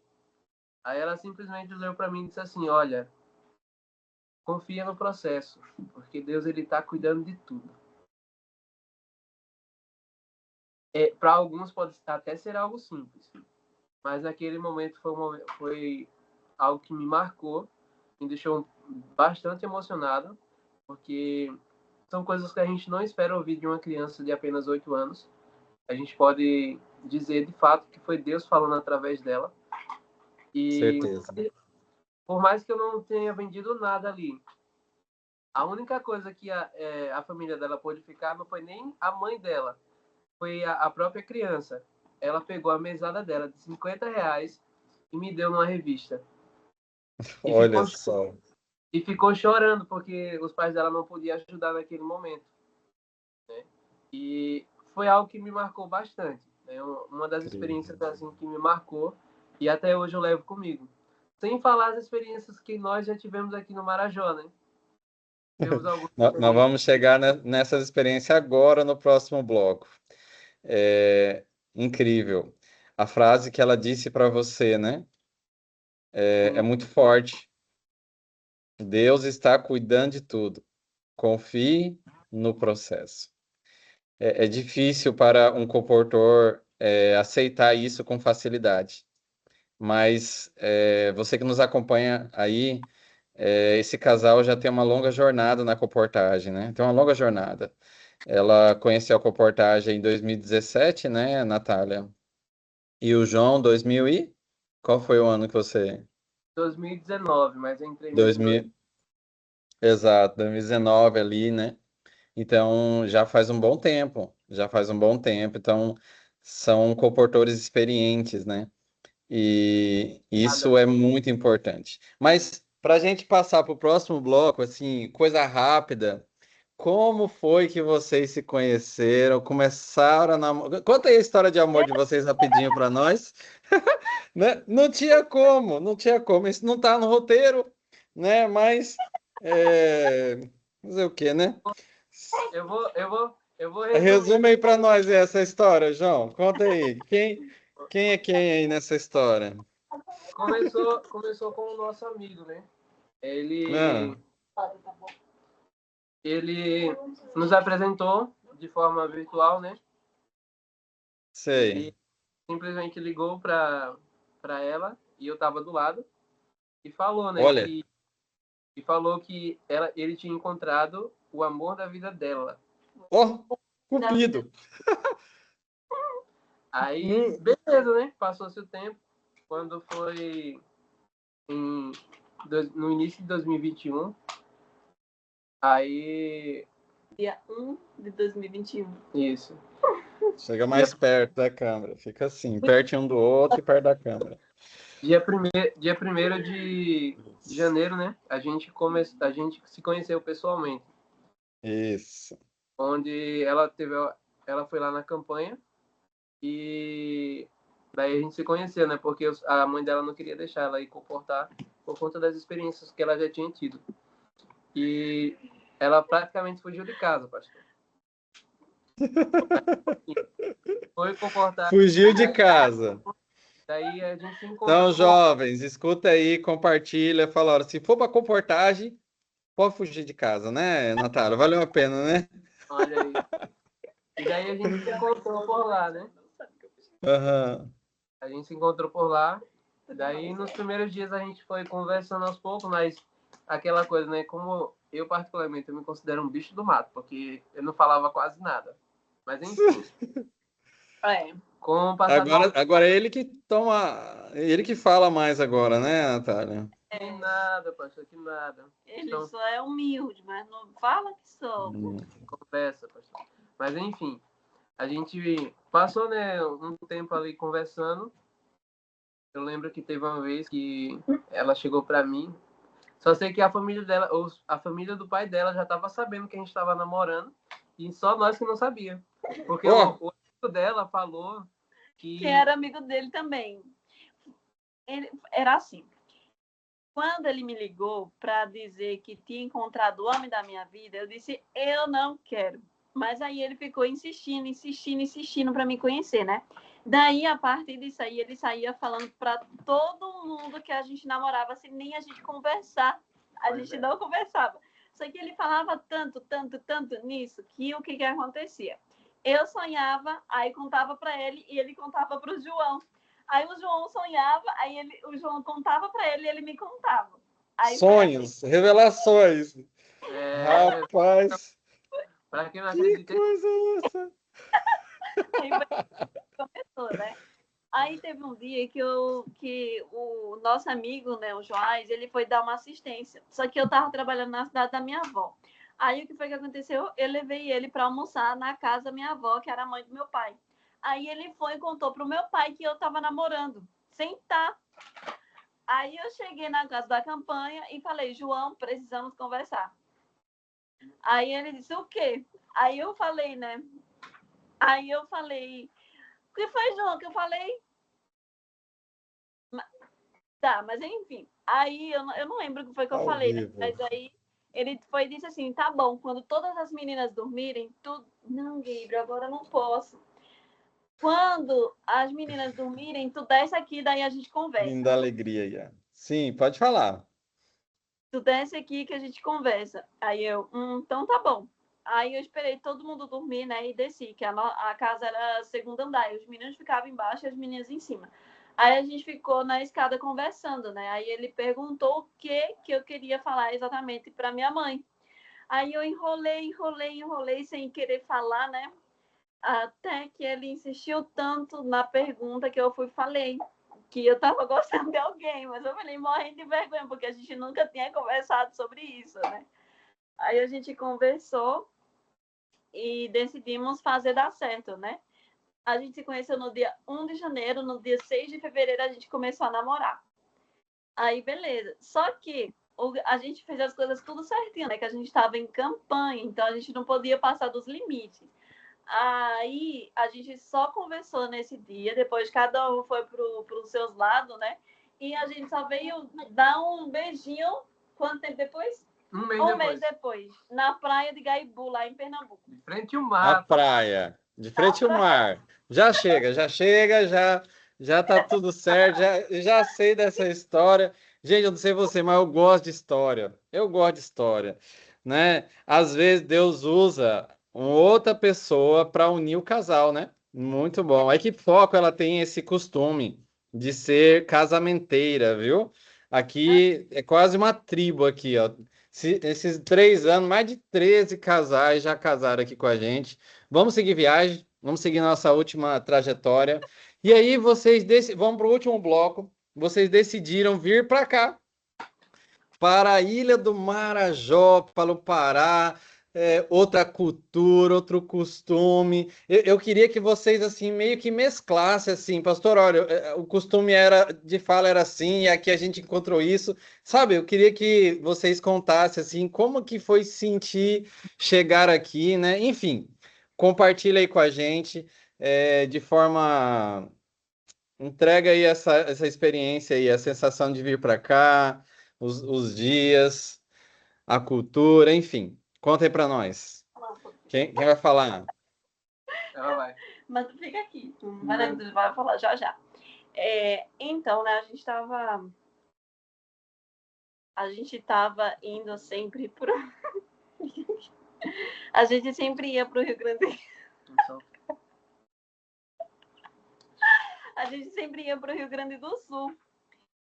Aí ela simplesmente olhou para mim e disse assim: Olha, confia no processo, porque Deus ele está cuidando de tudo. Para alguns pode até ser algo simples, mas naquele momento foi algo que me marcou, me deixou bastante emocionado, porque são coisas que a gente não espera ouvir de uma criança de apenas 8 anos. A gente pode dizer de fato que foi Deus falando através dela. E certeza. Por mais que eu não tenha vendido nada ali, a única coisa que a família dela pôde ficar não foi nem a mãe dela, foi a própria criança. Ela pegou a mesada dela de R$ 50 e me deu numa revista. Olha só. E ficou chorando porque os pais dela não podiam ajudar naquele momento, né? E foi algo que me marcou bastante, né? Uma das experiências assim que me marcou e até hoje eu levo comigo. Sem falar as experiências que nós já tivemos aqui no Marajó, né? Temos Nós vamos chegar nessas experiências agora no próximo bloco. É incrível. A frase que ela disse para você, né? É muito forte. Deus está cuidando de tudo. Confie no processo. É difícil para um comportor aceitar isso com facilidade. Mas você que nos acompanha aí, esse casal já tem uma longa jornada na comportagem, né? Tem uma longa jornada. Ela conheceu a comportagem em 2017, né, Natália? E o João, 2000 e... Qual foi o ano que você... 2019, mas eu entrei nele 2000... Exato, 2019 ali, né? Então, já faz um bom tempo. Já faz um bom tempo. Então, são comportores experientes, né? E isso é muito importante. Mas, para a gente passar para o próximo bloco, assim, coisa rápida, como foi que vocês se conheceram? Começaram a namorar? Conta aí a história de amor de vocês rapidinho para nós. Né? Não tinha como, não tinha como. Isso não está no roteiro, né? Mas fazer o quê, né? Eu vou resumir. Resume aí para nós essa história, João. Conta aí. Quem é quem aí nessa história? Começou com o nosso amigo, né? Ah, Ele nos apresentou de forma virtual, né? sei. E simplesmente ligou para ela e eu tava do lado e falou, né, Olha, que ele tinha encontrado o amor da vida dela. ó, Cupido. Aí, beleza, né? Passou-se o tempo. Quando foi no início de 2021, aí... Dia 1 de 2021. Isso. Chega mais perto da câmera. Fica assim, perto um do outro e perto da câmera. Dia 1º de janeiro, né? A gente se conheceu pessoalmente. Isso. Onde ela foi lá na campanha e daí a gente se conheceu, né? Porque a mãe dela não queria deixar ela ir comportar por conta das experiências que ela já tinha tido. E ela praticamente fugiu de casa, pastor. Foi comportar. Fugiu de casa. Daí a gente se encontrou. Então, jovens, escuta aí, compartilha, fala, olha, se for para comportagem, pode fugir de casa, né, Natália? Valeu a pena, né? Olha aí. E daí a gente se encontrou por lá, né? Uhum. A gente se encontrou por lá. Daí, nos primeiros dias, a gente foi conversando aos poucos, mas aquela coisa, né? Como eu, particularmente, eu me considero um bicho do mato, porque eu não falava quase nada. Mas, enfim. Com o passar Agora é ele que toma, ele que fala mais agora, né, Natália? Que nada, pastor, que nada. Ele só é humilde, mas não fala que sou. Conversa, pastor. Mas, enfim, a gente passou, né, um tempo ali conversando. Eu lembro que teve uma vez que ela chegou para mim. Só sei que a família dela, ou a família do pai dela já estava sabendo que a gente estava namorando e só nós que não sabia. Porque o amigo dela falou que era amigo dele também. Era assim. Quando ele me ligou para dizer que tinha encontrado o homem da minha vida, eu disse, eu não quero. Mas aí ele ficou insistindo para me conhecer, né? Daí, a partir disso aí, ele saía falando para todo mundo que a gente namorava, sem nem a gente conversar. A gente não conversava. Só que ele falava tanto nisso, que o que acontecia? Eu sonhava, aí contava para ele, e ele contava para o João. Aí o João sonhava, aí o João contava para ele e ele me contava. Aí sonhos, assim. Revelações. Rapaz. Para quem não acredita. Que coisa é essa? Aí começou, né? Aí teve um dia que o nosso amigo, né, o Joás, ele foi dar uma assistência. Só que eu estava trabalhando na cidade da minha avó. Aí o que foi que aconteceu? Eu levei ele para almoçar na casa da minha avó, que era a mãe do meu pai. Aí ele foi e contou pro meu pai que eu estava namorando, sem estar. Aí eu cheguei na casa da campanha e falei, João, precisamos conversar. Aí ele disse, o quê? Aí eu falei, né? Aí eu falei, o que foi, João, que eu falei? Tá, mas enfim. Aí eu não lembro o que foi que eu falei, né? Mas aí ele foi e disse assim, tá bom, quando todas as meninas dormirem, tu... Não, Gabriel, agora eu não posso. Quando as meninas dormirem, tu desce aqui, daí a gente conversa. Linda alegria, Ian. Sim, pode falar. Tu desce aqui que a gente conversa. Aí eu, então tá bom. Aí eu esperei todo mundo dormir, né? E desci, que a casa era segundo andar. E os meninos ficavam embaixo e as meninas em cima. Aí a gente ficou na escada conversando, né? Aí ele perguntou o que eu queria falar exatamente para minha mãe. Aí eu enrolei sem querer falar, né? Até que ele insistiu tanto na pergunta que eu falei que eu tava gostando de alguém, mas eu falei morrendo de vergonha, porque a gente nunca tinha conversado sobre isso, né? Aí a gente conversou e decidimos fazer dar certo, né? A gente se conheceu no dia 1 de janeiro, no dia 6 de fevereiro a gente começou a namorar. Aí, beleza. Só que a gente fez as coisas tudo certinho, né? Que a gente estava em campanha, então a gente não podia passar dos limites. Aí a gente só conversou nesse dia, depois cada um foi para os seus lados, né? E a gente só veio dar um beijinho, quanto tempo depois? Um mês depois, na praia de Gaibu, lá em Pernambuco. De frente ao mar. A praia, de frente ao mar. Já chega, já tá tudo certo, já sei dessa história. Gente, eu não sei você, mas eu gosto de história. Eu gosto de história, né? Às vezes Deus usa uma outra pessoa para unir o casal, né? Muito bom. A Equipe Foco, ela tem esse costume de ser casamenteira, viu? Aqui é quase uma tribo aqui, ó. Esses 3 anos, mais de 13 casais já casaram aqui com a gente. Vamos seguir viagem, vamos seguir nossa última trajetória. E aí vamos para o último bloco. Vocês decidiram vir para cá, para a Ilha do Marajó, para o Pará, outra cultura, outro costume. Eu queria que vocês assim meio que mesclassem assim, pastor, olha, o costume era de fala era assim, e aqui a gente encontrou isso. Sabe, eu queria que vocês contassem assim como que foi sentir chegar aqui, né? Enfim, compartilha aí com a gente de forma entrega aí essa experiência aí, a sensação de vir para cá, os dias, a cultura, enfim. Conta aí para nós. Quem vai falar? Ela vai. Mas tu fica aqui, tu vai falar já já. Então, né, a gente tava indo sempre pro. A gente sempre ia pro Rio Grande. Então, A gente sempre ia pro Rio Grande do Sul.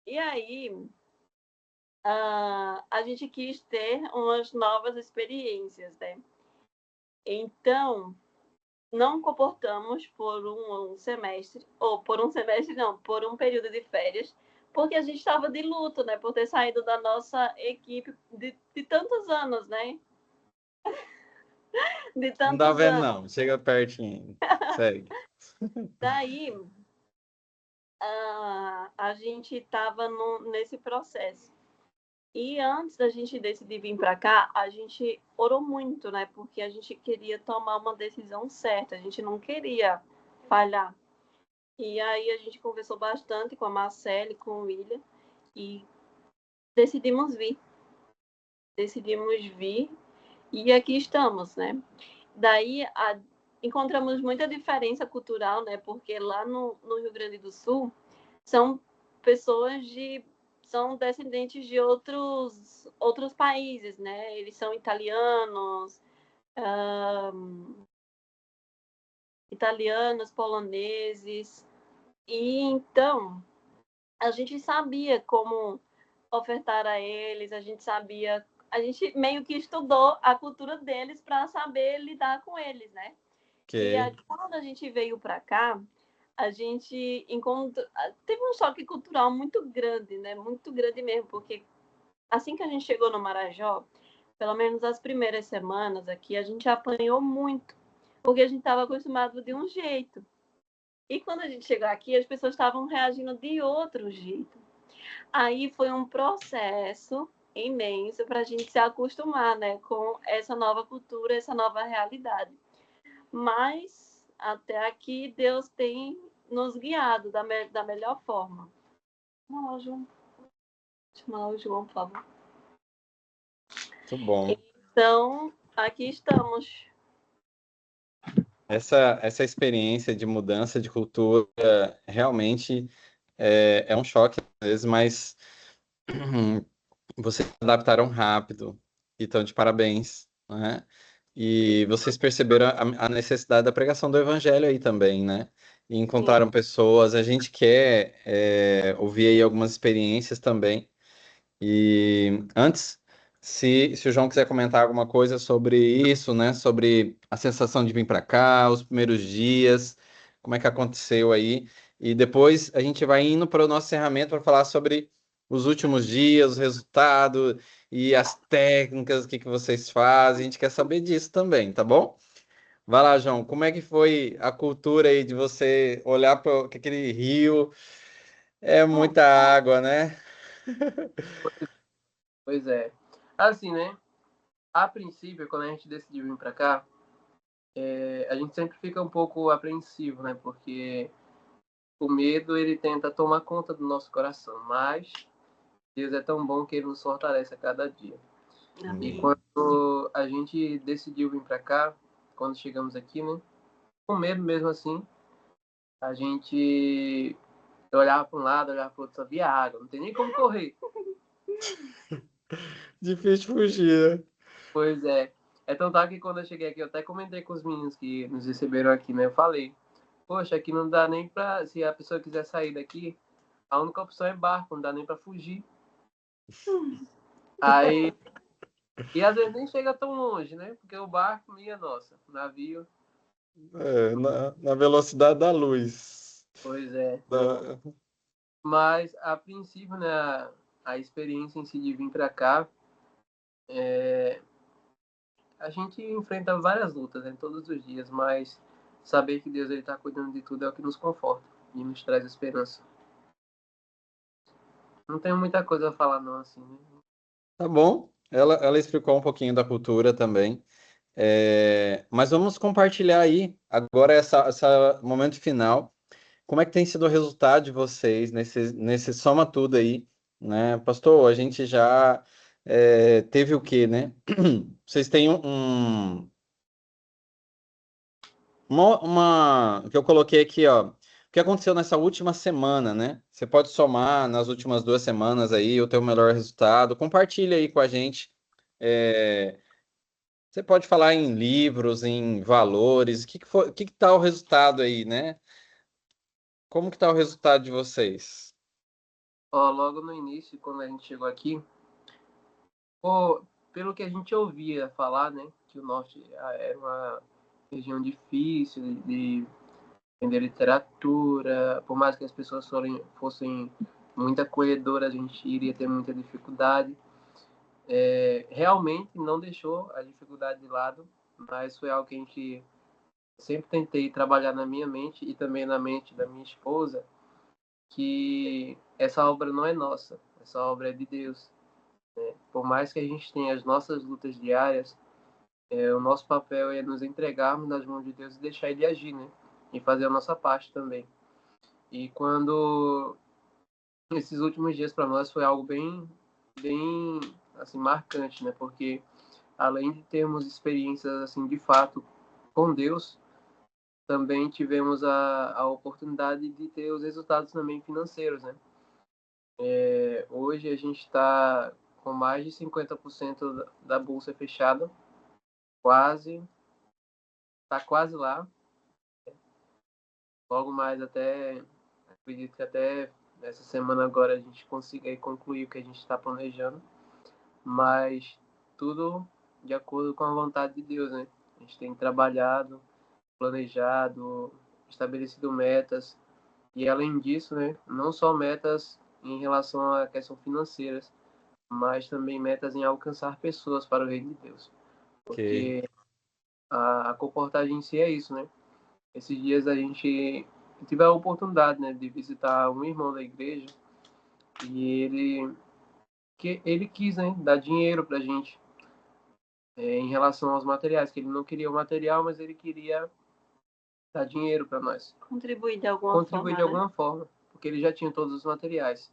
E aí, a gente quis ter umas novas experiências, né? Então, não comportamos por um semestre, ou por um semestre não, por um período de férias, porque a gente estava de luto, né? Por ter saído da nossa equipe de tantos anos, né? De Não dá tantos vendo, anos. não. Chega pertinho. Segue. Daí, a gente estava nesse processo. E antes da gente decidir vir para cá, a gente orou muito, né? Porque a gente queria tomar uma decisão certa, a gente não queria falhar. E aí a gente conversou bastante com a Marcele, com o William, e decidimos vir. Decidimos vir e aqui estamos, né? Daí encontramos muita diferença cultural, né? Porque lá no Rio Grande do Sul são pessoas são descendentes de outros países, né? Eles são italianos, poloneses. E então a gente sabia como ofertar a eles, a gente meio que estudou a cultura deles para saber lidar com eles, né? E aí, Ok. quando a gente veio para cá, a gente teve um choque cultural muito grande, né? Muito grande mesmo, porque assim que a gente chegou no Marajó, pelo menos as primeiras semanas aqui, a gente apanhou muito, porque a gente estava acostumado de um jeito. E quando a gente chegou aqui, as pessoas estavam reagindo de outro jeito. Aí foi um processo imenso para a gente se acostumar, né, com essa nova cultura, essa nova realidade. Mas até aqui Deus tem nos guiado da melhor forma. Chama lá o João. Chama lá o João, por favor. Muito bom. Então, aqui estamos. Essa experiência de mudança de cultura realmente é um choque às vezes, mas vocês se adaptaram rápido e estão de parabéns, né? E vocês perceberam a necessidade da pregação do evangelho aí também, né? E Sim. encontraram pessoas. A gente quer ouvir aí algumas experiências também. E antes, se o João quiser comentar alguma coisa sobre isso, né? Sobre a sensação de vir para cá, os primeiros dias, como é que aconteceu aí. E depois a gente vai indo para o nosso encerramento para falar sobre os últimos dias, os resultados e as técnicas, o que que vocês fazem. A gente quer saber disso também, tá bom? Vai lá, João, como é que foi a cultura aí de você olhar para aquele rio? É muita água, né? pois é. Assim, né? A princípio, quando a gente decidiu vir para cá, a gente sempre fica um pouco apreensivo, né? Porque o medo ele tenta tomar conta do nosso coração, mas Deus é tão bom que ele nos fortalece a cada dia. E Amém. quando a gente decidiu vir para cá, quando chegamos aqui, né? Com medo mesmo assim, a gente olhava para um lado, olhava para o outro, só via água, não tem nem como correr. Difícil fugir, né? Pois é. É tão tal que quando eu cheguei aqui, eu até comentei com os meninos que nos receberam aqui, né? Eu falei, poxa, aqui não dá nem pra. Se a pessoa quiser sair daqui, a única opção é barco, não dá nem pra fugir. Aí. E às vezes nem chega tão longe, né? Porque o barco, minha nossa, o navio. Na velocidade da luz. Pois é. Da- Mas a princípio, né? A experiência em si de vir pra cá a gente enfrenta várias lutas, né, todos os dias, mas saber que Deus está cuidando de tudo é o que nos conforta e nos traz esperança. Não tenho muita coisa a falar não, assim, né? Tá bom. Ela explicou um pouquinho da cultura também. Mas vamos compartilhar aí agora essa momento final. Como é que tem sido o resultado de vocês nesse soma tudo aí, né? Pastor, a gente já teve o quê, né? Vocês têm que eu coloquei aqui, ó. O que aconteceu nessa última semana, né? Você pode somar nas últimas 2 semanas aí o teu melhor resultado. Compartilha aí com a gente. É, Você pode falar em livros, em valores. O que tá o resultado aí, né? Como que tá o resultado de vocês? Ó, logo no início, quando a gente chegou aqui, pô, pelo que a gente ouvia falar, né, que o norte era uma região difícil de vender literatura, por mais que as pessoas fossem muito acolhedoras, a gente iria ter muita dificuldade. Realmente não deixou a dificuldade de lado, mas foi algo que a gente sempre tentei trabalhar na minha mente e também na mente da minha esposa, que essa obra não é nossa, essa obra é de Deus. Por mais que a gente tenha as nossas lutas diárias, o nosso papel é nos entregarmos nas mãos de Deus e deixar Ele agir, né? E fazer a nossa parte também. E quando esses últimos dias para nós foi algo bem assim marcante, né? Porque além de termos experiências assim de fato com Deus, também tivemos a oportunidade de ter os resultados também financeiros, né? Hoje a gente está com mais de 50% da bolsa fechada, quase, está quase lá. Logo mais até, acredito que até essa semana agora a gente consiga aí concluir o que a gente está planejando, mas tudo de acordo com a vontade de Deus, né? A gente tem trabalhado, planejado, estabelecido metas e além disso, né, não só metas em relação à questão financeiras, mas também metas em alcançar pessoas para o reino de Deus, Ok. porque a comportagem em si é isso, né? Esses dias a gente tive a oportunidade, né, de visitar um irmão da igreja e ele quis, né, dar dinheiro para a gente em relação aos materiais, que ele não queria o material, mas ele queria dar dinheiro para nós. Contribuir de alguma Contribuir forma, de alguma né? forma, porque ele já tinha todos os materiais.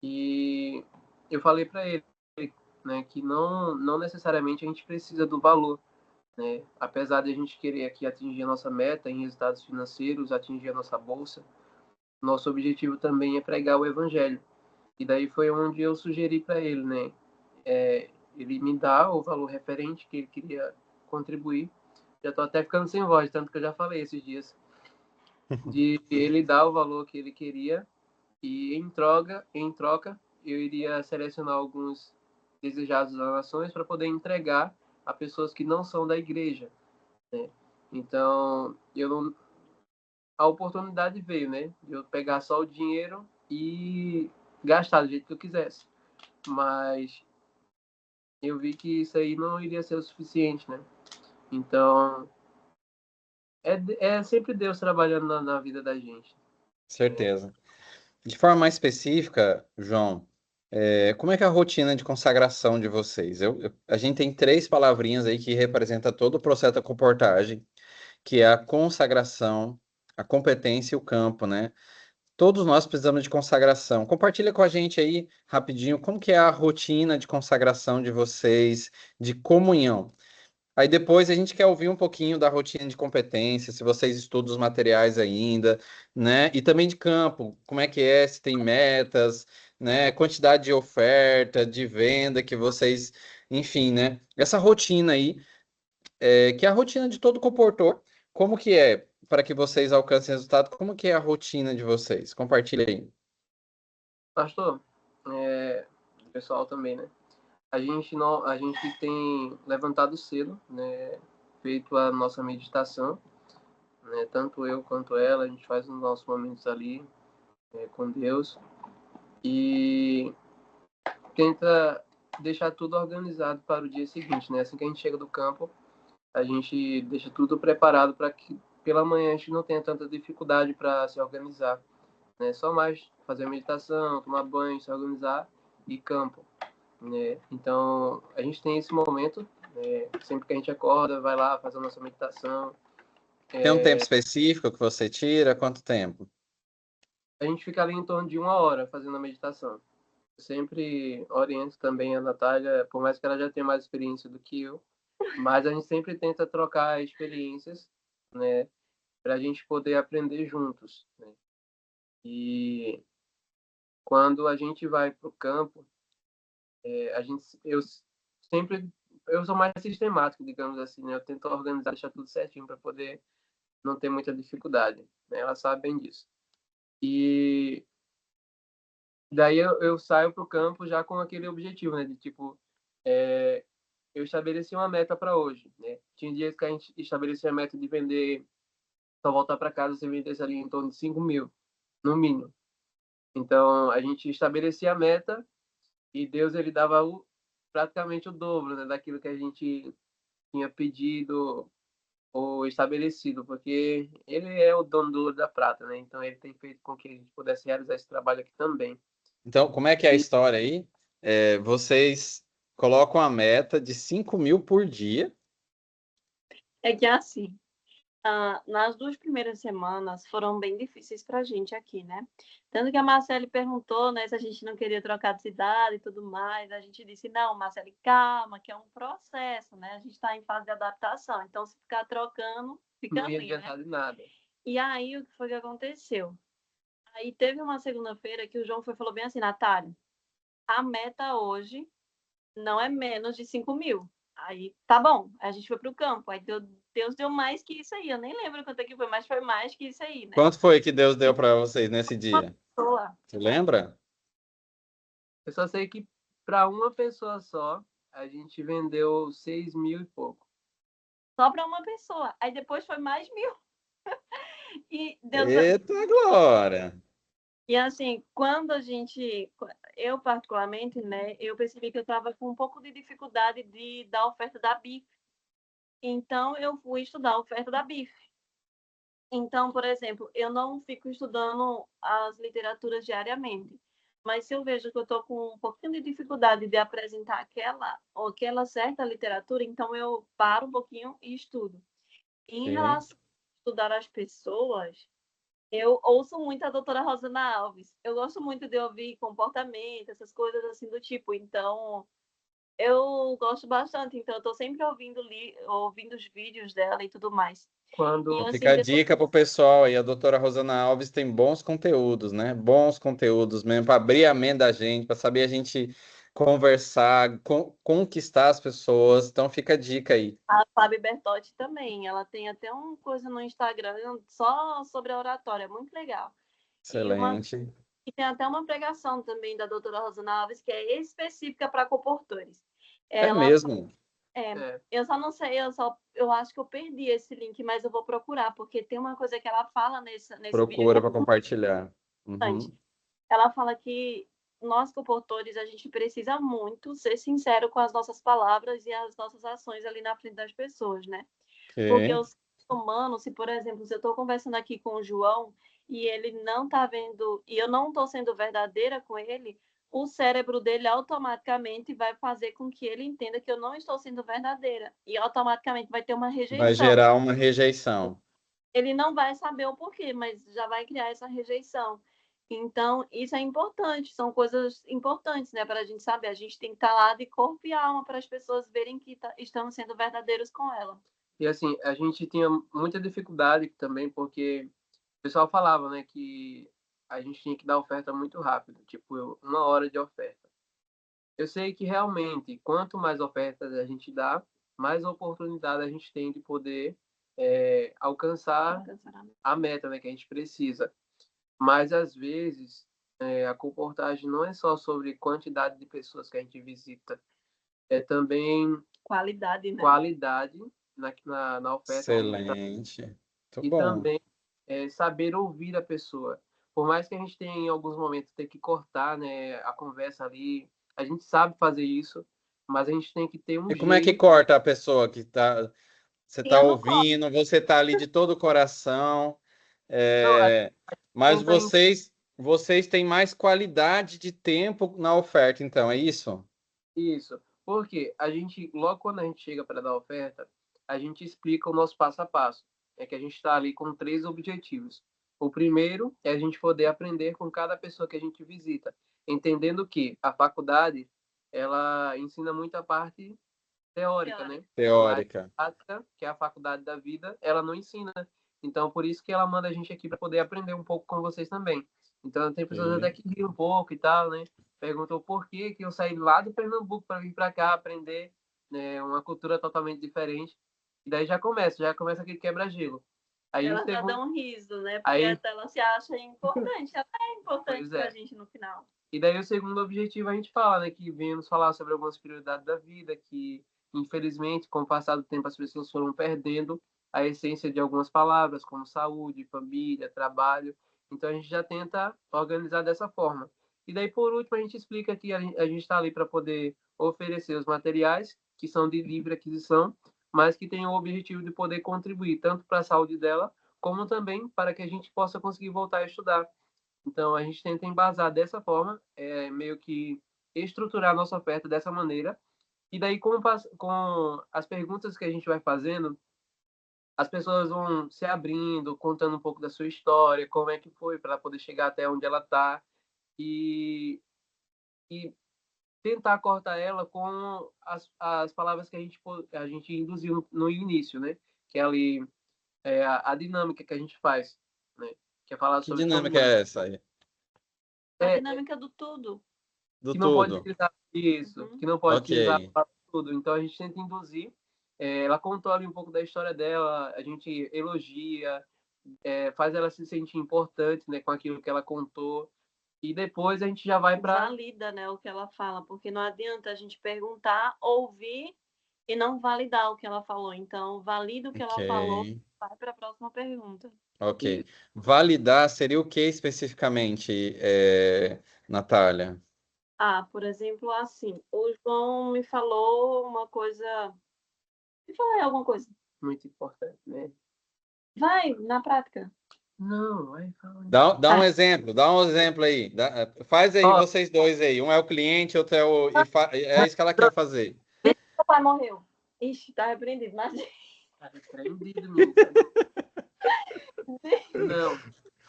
E eu falei para ele, né, que não necessariamente a gente precisa do valor, né? Apesar de a gente querer aqui atingir a nossa meta em resultados financeiros, atingir a nossa bolsa, nosso objetivo também é pregar o evangelho. E daí foi onde eu sugeri para ele, né? Ele me dá o valor referente que ele queria contribuir. Já estou até ficando sem voz, tanto que eu já falei esses dias. De ele dar o valor que ele queria e em troca eu iria selecionar alguns desejados das nações para poder entregar a pessoas que não são da igreja, né? Então, a oportunidade veio, né? De eu pegar só o dinheiro e gastar do jeito que eu quisesse. Mas eu vi que isso aí não iria ser o suficiente, né? Então, é sempre Deus trabalhando na vida da gente. Certeza. De forma mais específica, João, como é que é a rotina de consagração de vocês? A gente tem 3 palavrinhas aí que representam todo o processo da comportagem, que é a consagração, a competência e o campo, né? Todos nós precisamos de consagração. Compartilha com a gente aí rapidinho como que é a rotina de consagração de vocês, de comunhão. Aí depois a gente quer ouvir um pouquinho da rotina de competência, se vocês estudam os materiais ainda, né? E também de campo, como é que é, se tem metas, né? Quantidade de oferta, de venda que vocês, enfim, né? Essa rotina aí, que é a rotina de todo comportor, como que é para que vocês alcancem resultado? Como que é a rotina de vocês? Compartilha aí. Pastor, o pessoal também, né? A gente tem levantado cedo, né? Feito a nossa meditação, né? Tanto eu quanto ela, a gente faz os nossos momentos ali com Deus e tenta deixar tudo organizado para o dia seguinte, né? Assim que a gente chega do campo, a gente deixa tudo preparado para que pela manhã a gente não tenha tanta dificuldade para se organizar, né? Só mais fazer meditação, tomar banho, se organizar e campo, né? Então, a gente tem esse momento, né? Sempre que a gente acorda, vai lá, faz a nossa meditação. Tem um tempo específico que você tira? Quanto tempo? A gente fica ali em torno de 1 hora fazendo a meditação. Eu sempre oriento também a Natália, por mais que ela já tenha mais experiência do que eu, mas a gente sempre tenta trocar experiências, né, para a gente poder aprender juntos, né? E quando a gente vai para o campo, eu sou mais sistemático, digamos assim, né? Eu tento organizar, deixar tudo certinho para poder não ter muita dificuldade, né? Ela sabe bem disso. E daí eu saio para o campo já com aquele objetivo, né? De tipo, eu estabeleci uma meta para hoje, né? Tinha dias que a gente estabelecia a meta de vender, só voltar para casa se vendesse ali em torno de 5 mil, no mínimo. Então, a gente estabelecia a meta e Deus ele dava praticamente o dobro, né, daquilo que a gente tinha pedido ou estabelecido, porque ele é o dono do ouro da prata, né? Então, ele tem feito com que a gente pudesse realizar esse trabalho aqui também. Então, como é que é a história aí? Vocês colocam a meta de 5 mil por dia. É que assim, nas 2 primeiras semanas foram bem difíceis para a gente aqui, né? Tanto que a Marcele perguntou, né, se a gente não queria trocar de cidade e tudo mais. A gente disse, não, Marcele, calma, que é um processo, né? A gente está em fase de adaptação, então se ficar trocando, fica Não ia ruim, né? adiantar de nada. E aí, o que foi que aconteceu? Aí teve uma segunda-feira que o João falou bem assim, Natália, a meta hoje não é menos de 5 mil. Aí, tá bom, a gente foi pro campo. Aí Deus deu mais que isso aí. Eu nem lembro quanto é que foi, mas foi mais que isso aí, né? Quanto foi que Deus deu para vocês nesse dia? Pessoa. Você lembra? Eu só sei que para uma pessoa só, a gente vendeu 6 mil e pouco. Só para uma pessoa. Aí depois foi mais 1.000. E Deus. Eita glória! E assim, quando a gente. Eu, particularmente, né, eu percebi que eu estava com um pouco de dificuldade da oferta da BIF. Então, eu fui estudar a oferta da BIF. Então, por exemplo, eu não fico estudando as literaturas diariamente, mas se eu vejo que eu estou com um pouquinho de dificuldade de apresentar aquela certa literatura, então eu paro um pouquinho e estudo. Em Sim. relação a estudar as pessoas, eu ouço muito a doutora Rosana Alves. Eu gosto muito de ouvir comportamento, essas coisas assim do tipo. Então, eu gosto bastante. Então, eu estou sempre ouvindo os vídeos dela e tudo mais. Quando Fica a dica pro pessoal aí, a doutora Rosana Alves tem bons conteúdos, né? Bons conteúdos mesmo, para abrir a mente da gente, para saber a gente conversar, conquistar as pessoas. Então fica a dica aí. A Fábio Bertotti também, ela tem até uma coisa no Instagram só sobre a oratória, muito legal. Excelente. E tem até uma pregação também da doutora Rosana Alves, que é específica para comportores. É Ela, mesmo. eu só não sei, eu acho que eu perdi esse link, mas eu vou procurar, porque tem uma coisa que ela fala nesse vídeo que Procura é para compartilhar. importante. Uhum. Ela fala que nós, comportores, a gente precisa muito ser sincero com as nossas palavras e as nossas ações ali na frente das pessoas, né? Porque Ok. o ser humano, se por exemplo, se eu estou conversando aqui com o João e ele não está vendo, e eu não estou sendo verdadeira com ele, o cérebro dele automaticamente vai fazer com que ele entenda que eu não estou sendo verdadeira. E automaticamente vai ter uma Vai rejeição. gerar uma rejeição. Ele não vai saber o porquê, mas já vai criar essa rejeição. Então, isso é importante, são coisas importantes, né, para a gente saber. A gente tem que estar lá de corpo e alma para as pessoas verem que estamos sendo verdadeiros com ela. E assim, a gente tinha muita dificuldade também, porque o pessoal falava, né, que a gente tinha que dar oferta muito rápido, tipo, 1 hora de oferta. Eu sei que realmente, quanto mais ofertas a gente dá, mais oportunidade a gente tem de poder alcançar a meta, né, que a gente precisa. Mas às vezes a comportagem não é só sobre quantidade de pessoas que a gente visita, é também Qualidade, né? qualidade na oferta que a gente dá. Excelente. Muito E bom. também saber ouvir a pessoa. Por mais que a gente tenha, em alguns momentos, ter que cortar, né, a conversa ali, A gente sabe fazer isso, mas a gente tem que ter um E como é que jeito. corta a pessoa que você E está eu não corto. ouvindo, você está ali de todo o coração, Não, a gente mas tenta vocês têm mais qualidade de tempo na oferta, então, é isso? isso. Porque a gente, logo quando a gente chega para dar oferta, a gente explica o nosso passo a passo. É que a gente está ali com 3 objetivos. O primeiro é a gente poder aprender com cada pessoa que a gente visita, entendendo que a faculdade ela ensina muita parte teórica, né? Mas Teórica. a prática, que é a faculdade da vida, ela não ensina. Então, por isso que ela manda a gente aqui para poder aprender um pouco com vocês também. Então, tem pessoas até Ok. que riem um pouco e tal, né? Perguntou por que eu saí lá do Pernambuco para vir para cá aprender, né, uma cultura totalmente diferente. E daí já começa aquele quebra-gelo. Aí a gente Ela já teve dá um riso, né? Porque aí, até ela se acha importante. Ela é importante pois pra é. gente no final. E daí o segundo objetivo a gente fala, né, que viemos falar sobre algumas prioridades da vida, que infelizmente com o passar do tempo as pessoas foram perdendo a essência de algumas palavras, como saúde, família, trabalho. Então a gente já tenta organizar dessa forma. E daí por último a gente explica que a gente está ali para poder oferecer os materiais que são de livre aquisição, mas que têm o objetivo de poder contribuir tanto para a saúde dela, como também para que a gente possa conseguir voltar a estudar. Então, a gente tenta embasar dessa forma, meio que estruturar a nossa oferta dessa maneira. E daí, com as perguntas que a gente vai fazendo, as pessoas vão se abrindo, contando um pouco da sua história, como é que foi para ela poder chegar até onde ela está. E tentar cortar ela com as palavras que a gente induziu no início, né? Que é ali a dinâmica que a gente faz, né? Que é falar Que sobre dinâmica família. é essa aí? A É, dinâmica do tudo. Do que não pode tudo. utilizar isso, Uhum. que não pode Ok. utilizar para tudo. Então a gente tenta induzir. Ela contou ali um pouco da história dela, a gente elogia, faz ela se sentir importante, né, com aquilo que ela contou. E depois a gente já vai para Valida, né, o que ela fala, porque não adianta a gente perguntar, ouvir e não validar o que ela falou. Então, valida o que ela falou, Ok. vai para a próxima pergunta. Ok. Validar seria o que especificamente, Natália? Ah, por exemplo, assim, o João me falou uma coisa. Me falou aí alguma coisa. muito importante, né? Vai, na prática. Não, aí fala. Dá Ah, um exemplo aí. Faz aí Ó, vocês dois aí. Um é o cliente, outro é o. É isso que ela não, quer fazer. meu pai morreu. Ixi, tá repreendido, mas. tá repreendido, menino. Não,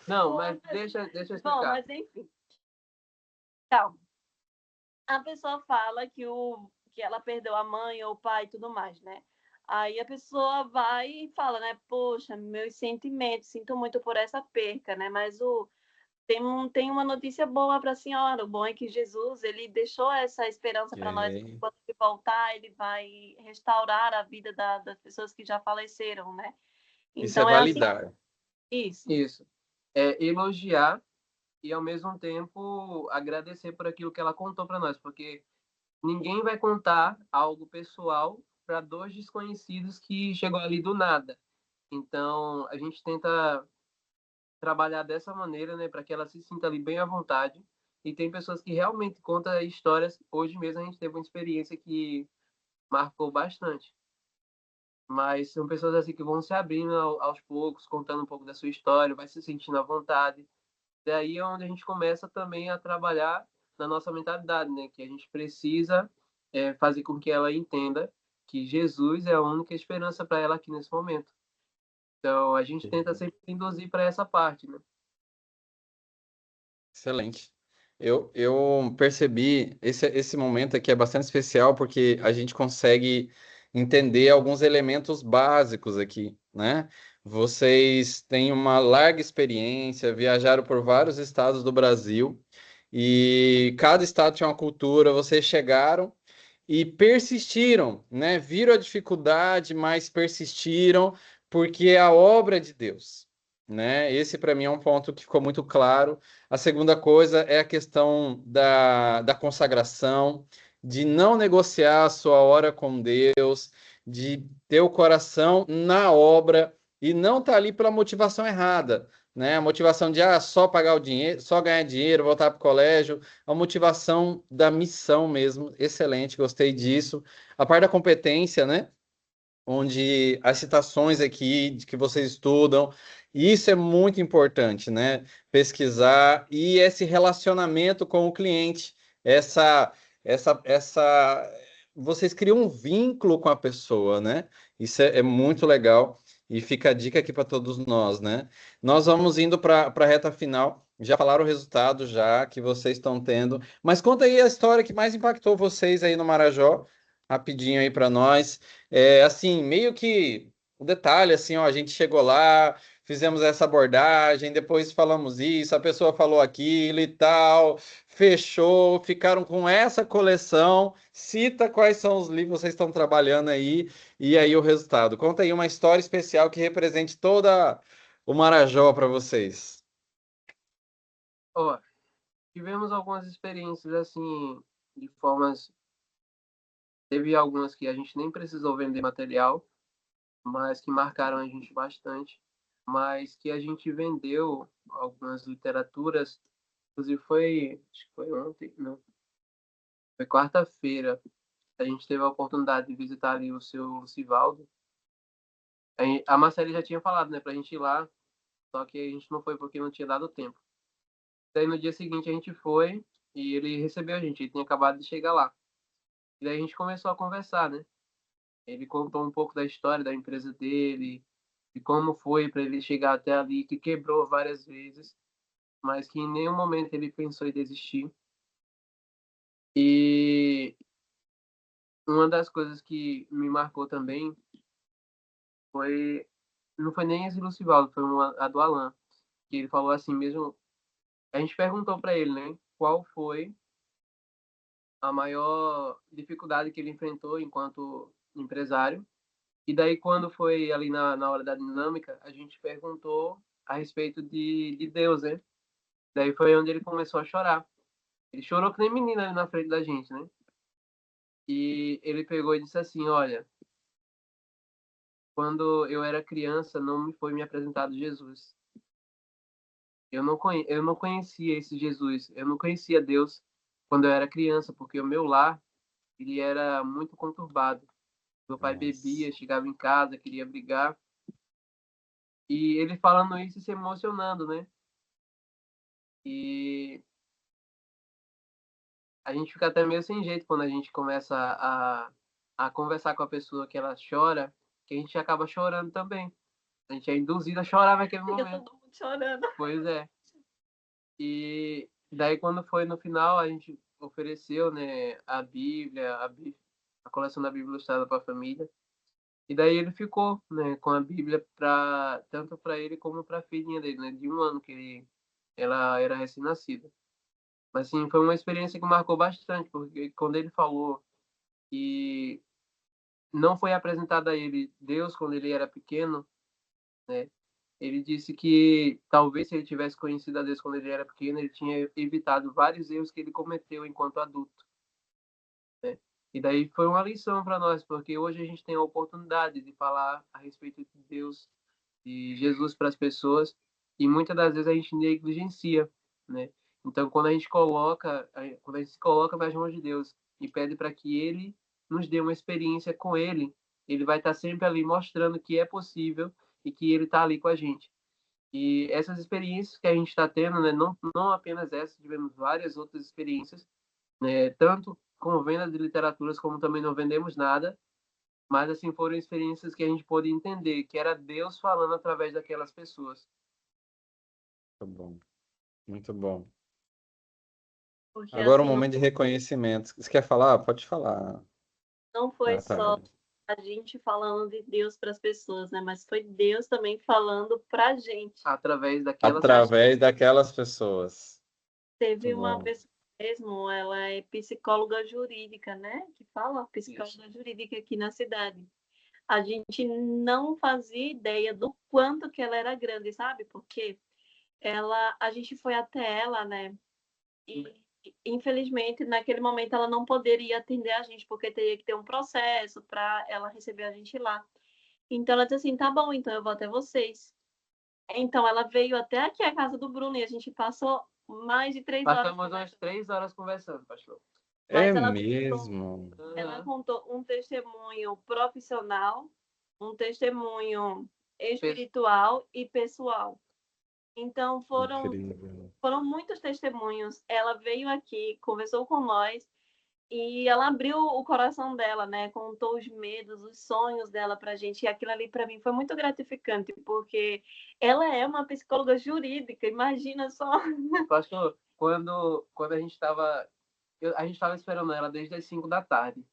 não, mas deixa eu Bom, explicar. mas enfim. Calma. A pessoa fala que ela perdeu a mãe ou o pai e tudo mais, né? Aí a pessoa vai e fala, né? Poxa, meus sentimentos, sinto muito por essa perca, né? Mas tem uma notícia boa para a senhora. O bom é que Jesus, ele deixou essa esperança para nós. Ok. Quando ele voltar, ele vai restaurar a vida das pessoas que já faleceram, né? Isso é Então é assim, validar. isso. Isso. É elogiar e ao mesmo tempo agradecer por aquilo que ela contou para nós, porque ninguém vai contar algo pessoal para 2 desconhecidos que chegou ali do nada. Então, a gente tenta trabalhar dessa maneira, né, para que ela se sinta ali bem à vontade. E tem pessoas que realmente contam histórias. Hoje mesmo a gente teve uma experiência que marcou bastante. Mas são pessoas assim que vão se abrindo aos poucos, contando um pouco da sua história, vai se sentindo à vontade. Daí é onde a gente começa também a trabalhar na nossa mentalidade, né? Que a gente precisa fazer com que ela entenda que Jesus é a única esperança para ela aqui nesse momento. Então a gente tenta sempre induzir para essa parte, né? Excelente. Eu percebi esse momento aqui é bastante especial porque a gente consegue entender alguns elementos básicos aqui, né? Vocês têm uma larga experiência, viajaram por vários estados do Brasil e cada estado tinha uma cultura. Vocês chegaram e persistiram, né? Viram a dificuldade, mas persistiram porque é a obra de Deus, né? Esse para mim é um ponto que ficou muito claro. A segunda coisa é a questão da consagração, de não negociar a sua hora com Deus, de ter o coração na obra e não estar ali pela motivação errada. né? A motivação de só pagar o dinheiro, só ganhar dinheiro, voltar para o colégio, a motivação da missão mesmo, excelente, gostei disso. A parte da competência, né? Onde as citações aqui de que vocês estudam, e isso é muito importante, né? Pesquisar e esse relacionamento com o cliente, essa, vocês criam um vínculo com a pessoa, né? Isso é muito legal e fica a dica aqui para todos nós, né? Nós vamos indo para a reta final. Já falaram o resultado já que vocês estão tendo, mas conta aí a história que mais impactou vocês aí no Marajó, rapidinho aí para nós. Assim, meio que o detalhe, assim, ó, a gente chegou lá, fizemos essa abordagem, depois falamos isso, a pessoa falou aquilo e tal, fechou, ficaram com essa coleção, cita quais são os livros que vocês estão trabalhando aí, e aí o resultado. Conta aí uma história especial que represente toda o Marajó para vocês. Ó, tivemos algumas experiências assim, de formas. Teve algumas que a gente nem precisou vender material, mas que marcaram a gente bastante. Mas que a gente vendeu algumas literaturas, inclusive acho que foi ontem, não, foi quarta-feira. A gente teve a oportunidade de visitar ali o seu Lucivaldo. A Marcele já tinha falado, né, pra gente ir lá, só que a gente não foi porque não tinha dado tempo. Daí no dia seguinte a gente foi e ele recebeu a gente, ele tinha acabado de chegar lá. E daí a gente começou a conversar, né? Ele contou um pouco da história da empresa dele, de como foi para ele chegar até ali, que quebrou várias vezes, mas que em nenhum momento ele pensou em desistir. E uma das coisas que me marcou também foi, não foi nem esse Lucivaldo, foi a do Alan, que ele falou assim mesmo, a gente perguntou para ele, né, qual foi a maior dificuldade que ele enfrentou enquanto empresário. E daí, quando foi ali na hora da dinâmica, a gente perguntou a respeito de Deus, né? Daí foi onde ele começou a chorar. Ele chorou que nem menina ali na frente da gente, né? E ele pegou e disse assim: Olha, quando eu era criança, não me foi me apresentado Jesus. Eu não conhecia esse Jesus. Eu não conhecia Deus quando eu era criança, porque o meu lar ele era muito conturbado. Meu pai Nossa. bebia, chegava em casa, queria brigar. E ele falando isso e se emocionando, né? E a gente fica até meio sem jeito quando a gente começa a conversar com a pessoa que ela chora, que a gente acaba chorando também. A gente é induzido a chorar naquele Fica momento. todo mundo chorando. Pois é. E daí quando foi no final, a gente ofereceu, né, a coleção da Bíblia Ilustrada para a família. E daí ele ficou, né, com a Bíblia tanto para ele como para a filhinha dele, né, de 1 ano ela era recém-nascida. Mas assim, foi uma experiência que marcou bastante, porque quando ele falou que não foi apresentado a ele Deus quando ele era pequeno, né? Ele disse que talvez se ele tivesse conhecido a Deus quando ele era pequeno, ele tinha evitado vários erros que ele cometeu enquanto adulto, né? E daí foi uma lição para nós, porque hoje a gente tem a oportunidade de falar a respeito de Deus, de Jesus para as pessoas, e muitas das vezes a gente negligencia, né? Então, quando a gente se coloca nas mãos de Deus e pede para que Ele nos dê uma experiência com Ele, Ele vai estar sempre ali mostrando que é possível e que Ele está ali com a gente. E essas experiências que a gente está tendo, né, não apenas essas, tivemos várias outras experiências, né, tanto com venda de literaturas como também não vendemos nada, mas assim foram experiências que a gente pôde entender que era Deus falando através daquelas pessoas. Muito bom, muito bom. Porque Agora o assim, momento de reconhecimento. Você quer falar? Pode falar, não foi só Natália. a gente falando de Deus para as pessoas, né? Mas foi Deus também falando para a gente. Através daquelas pessoas. Através daquelas pessoas. Muito Teve uma bom. pessoa mesmo, ela é psicóloga jurídica, né? Que fala psicóloga jurídica aqui na cidade. A gente não fazia ideia do quanto que ela era grande, sabe? Porque a gente foi até ela, né? E infelizmente naquele momento ela não poderia atender a gente porque teria que ter um processo para ela receber a gente lá. Então ela disse assim, tá bom, então eu vou até vocês. Então, ela veio até aqui a casa do Bruno e a gente passou mais de 3 horas Passamos umas conversando. 3 horas conversando, pastor. É Mas mesmo. ela Aham. contou um testemunho profissional, um testemunho Pes- espiritual e pessoal. Então, Incrível. foram muitos testemunhos. Ela veio aqui, conversou com nós e ela abriu o coração dela, né? Contou os medos, os sonhos dela pra gente. E aquilo ali para mim foi muito gratificante, porque ela é uma psicóloga jurídica, imagina só. Pastor, quando a gente estava esperando ela desde as 5 da tarde.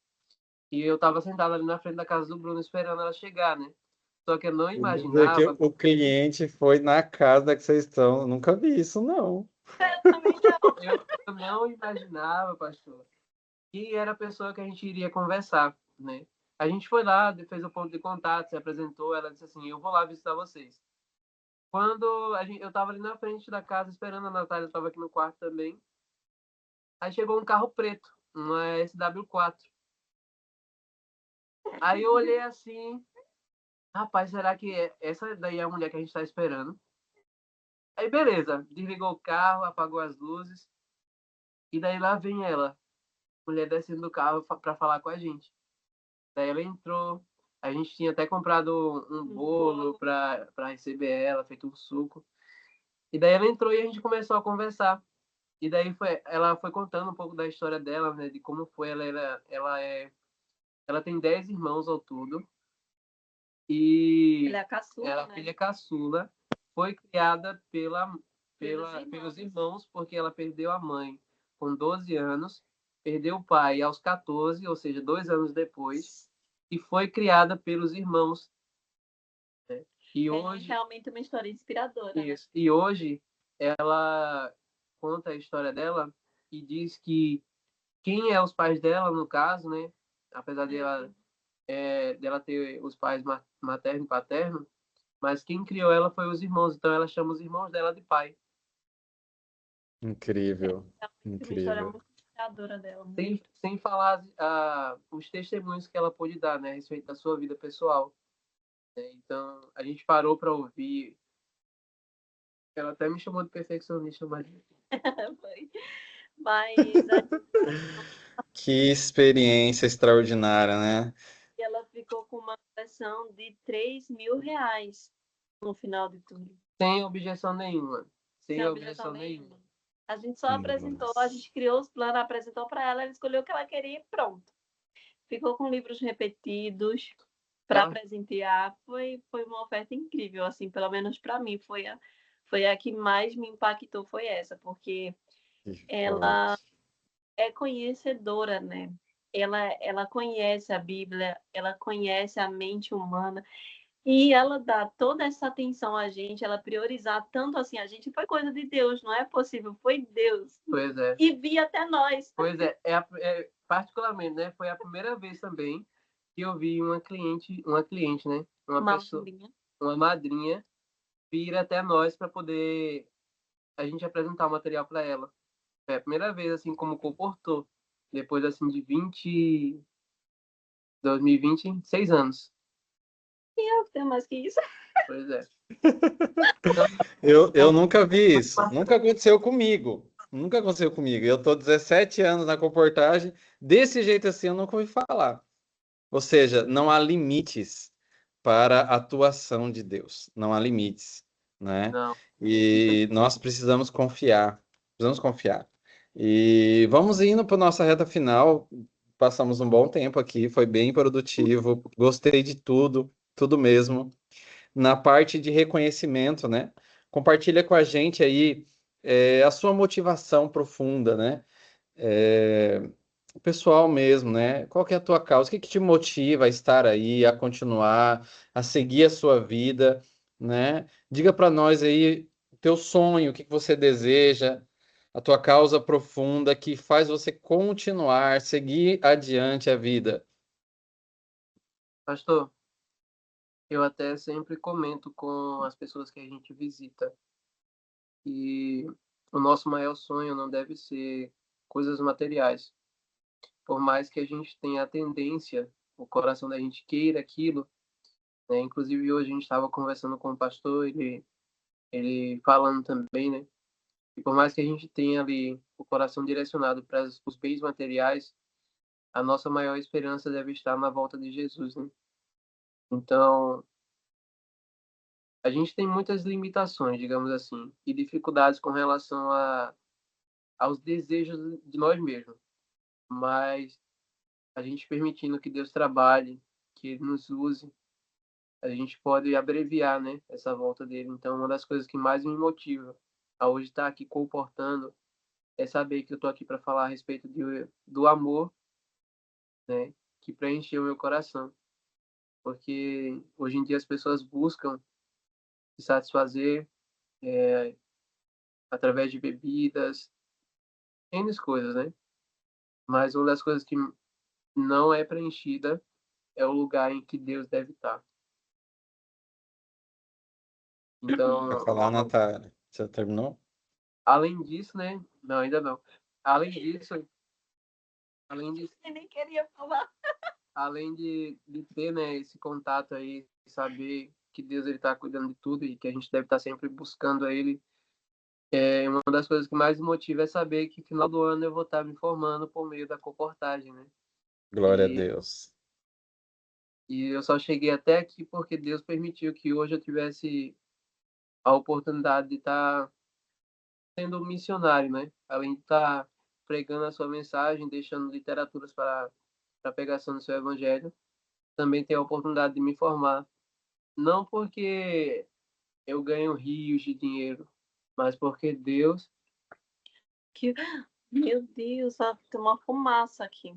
E eu estava sentado ali na frente da casa do Bruno esperando ela chegar, né? Só que eu não Quer dizer que imaginava. o cliente foi na casa que vocês estão. Eu nunca vi isso, não. Também não. Eu não imaginava, pastor, que era a pessoa que a gente iria conversar, né? A gente foi lá, fez o ponto de contato, se apresentou, ela disse assim, eu vou lá visitar vocês. Eu estava ali na frente da casa esperando, a Natália estava aqui no quarto também. Aí chegou um carro preto, uma SW4. Aí eu olhei assim, rapaz, será que essa daí é a mulher que a gente está esperando? Aí beleza, desligou o carro, apagou as luzes, e daí lá vem ela, mulher descendo do carro para falar com a gente. Daí ela entrou, a gente tinha até comprado um bolo para receber ela, feito um suco. E daí ela entrou e a gente começou a conversar. E daí ela foi contando um pouco da história dela, né, de como foi ela tem 10 irmãos ao todo Ela e é a ela caçula, né? filha caçula, foi criada Pelos pelos irmãos. irmãos porque ela perdeu a mãe com 12 anos, perdeu o pai aos 14, ou seja, 2 anos depois, e foi criada pelos irmãos, né? E É hoje, realmente uma história inspiradora, né? isso, e hoje ela conta a história dela e diz que quem é os pais dela, no caso, né? Apesar dela ter os pais materno e paterno, mas quem criou ela foi os irmãos, então ela chama os irmãos dela de pai. Incrível. Realmente uma história Incrível. muito inspiradora dela. Sem falar os testemunhos que ela pôde dar, né, a respeito da sua vida pessoal, né? Então, a gente parou para ouvir. Ela até me chamou de perfeccionista, mas Foi. Mas aí Que experiência extraordinária, né? ela ficou com uma pressão de R$ 3.000 no final de tudo. sem objeção nenhuma. Sem Sem objeção objeção nenhuma. nenhuma. A gente só apresentou, a Nossa. gente criou os planos, apresentou para ela, ela escolheu o que ela queria e pronto. Ficou com livros repetidos para Ela, presentear. Foi uma oferta incrível, assim, pelo menos para mim. Foi a que mais me impactou, foi essa, porque Que ela forte. é conhecedora, né? Ela conhece a Bíblia, ela conhece a mente humana e ela dá toda essa atenção a gente, ela priorizar tanto assim a gente foi coisa de Deus, não é possível, foi Deus pois é. e via até nós, Pois é, particularmente, né, foi a primeira vez também que eu vi uma cliente, né, uma uma pessoa, madrinha. uma madrinha vir até nós para poder a gente apresentar o material para ela. Foi a primeira vez, assim, como comportou. Depois, assim, de 2026 anos. E eu tenho mais que isso. Pois é. Então, Eu nunca vi isso. Nunca aconteceu comigo. Nunca aconteceu comigo. Eu tô 17 anos na comportagem. Desse jeito assim, eu nunca ouvi falar. Ou seja, não há limites para a atuação de Deus. Não há limites, né? não. Isso E nós precisamos confiar. Precisamos confiar. E vamos indo para nossa reta final. Passamos um bom tempo aqui, foi bem produtivo. Gostei de tudo, tudo mesmo. Na parte de reconhecimento, né? Compartilha com a gente aí a sua motivação profunda, né? É, o pessoal mesmo, né? Qual que é a tua causa? O que que te motiva a estar aí, a continuar, a seguir a sua vida, né? Diga para nós aí o teu sonho, o que que você deseja, a tua causa profunda que faz você continuar, seguir adiante a vida. Pastor, eu até sempre comento com as pessoas que a gente visita que o nosso maior sonho não deve ser coisas materiais. Por mais que a gente tenha a tendência, o coração da gente queira aquilo, né? Inclusive hoje a gente estava conversando com o pastor, ele ele falando também, né? E por mais que a gente tenha ali o coração direcionado para os bens materiais, a nossa maior esperança deve estar na volta de Jesus, né? Então, a gente tem muitas limitações, digamos assim, e dificuldades com relação aos desejos de nós mesmos. Mas a gente permitindo que Deus trabalhe, que Ele nos use, a gente pode abreviar, né, essa volta dele. Então, uma das coisas que mais me motiva a hoje estar aqui comportando é saber que eu estou aqui para falar a respeito do amor, né, que preencheu o meu coração. Porque hoje em dia as pessoas buscam se satisfazer através de bebidas, N coisas, né? Mas uma das coisas que não é preenchida é o lugar em que Deus deve estar. Vai Então, falar, Natália. Você terminou? além disso, né? Não, ainda não. Além disso, além de, Eu nem queria falar. além de ter, né, esse contato aí, saber que Deus ele está cuidando de tudo e que a gente deve estar sempre buscando a Ele. Uma das coisas que mais me motiva é saber que no final do ano eu vou estar me formando por meio da comportagem, né? Glória a E, Deus. e eu só cheguei até aqui porque Deus permitiu que hoje eu tivesse a oportunidade de estar sendo um missionário, né? Além de estar pregando a sua mensagem, deixando literaturas para a pregação do seu evangelho, também ter a oportunidade de me formar. Não porque eu ganho rios de dinheiro, mas porque Deus Que... Meu Deus, tem uma fumaça aqui.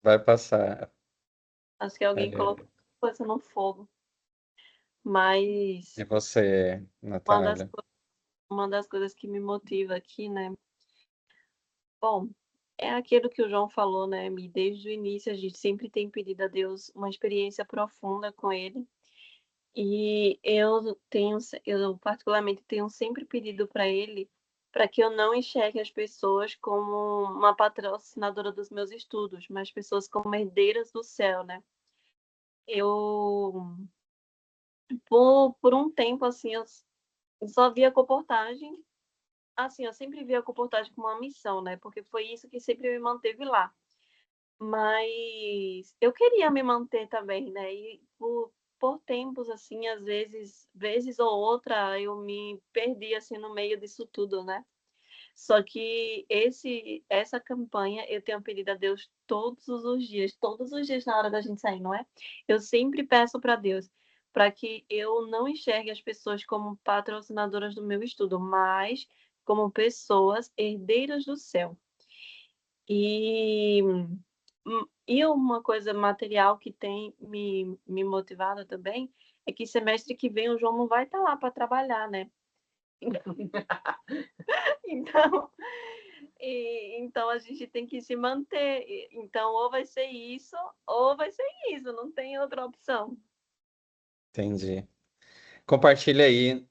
Vai passar. Acho que alguém É, colocou coisa no fogo. Mas e você, uma das, Natália? uma das coisas que me motiva aqui, né? Bom, é aquilo que o João falou, né? Desde o início a gente sempre tem pedido a Deus uma experiência profunda com Ele. E eu particularmente tenho sempre pedido para Ele para que eu não enxergue as pessoas como uma patrocinadora dos meus estudos, mas pessoas como herdeiras do céu, né? Eu, por um tempo, assim, eu só via comportagem, assim, eu sempre via a comportagem como uma missão, né? Porque foi isso que sempre me manteve lá. Mas eu queria me manter também, né? E por tempos, assim, às vezes, vez ou outra, eu me perdi, assim, no meio disso tudo, né? Só que essa campanha eu tenho pedido a Deus todos os dias na hora da gente sair, não é? Eu sempre peço para Deus para que eu não enxergue as pessoas como patrocinadoras do meu estudo, mas como pessoas herdeiras do céu. E, e uma coisa material que tem me motivado também é que semestre que vem o João não vai estar lá para trabalhar, né? Então, então a gente tem que se manter. Então, ou vai ser isso, não tem outra opção. Entendi. Compartilha aí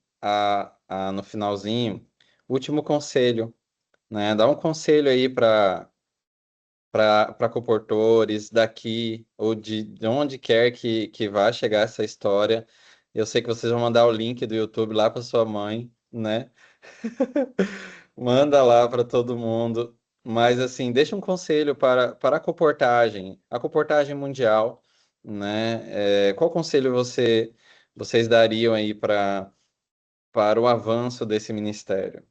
no finalzinho último conselho, né? Dá um conselho aí para comportores daqui ou de onde quer que vá chegar essa história. Eu sei que vocês vão mandar o link do YouTube lá para sua mãe, né? Manda lá para todo mundo. Mas assim, deixa um conselho para a comportagem mundial, né? Qual conselho vocês dariam aí para o avanço desse ministério?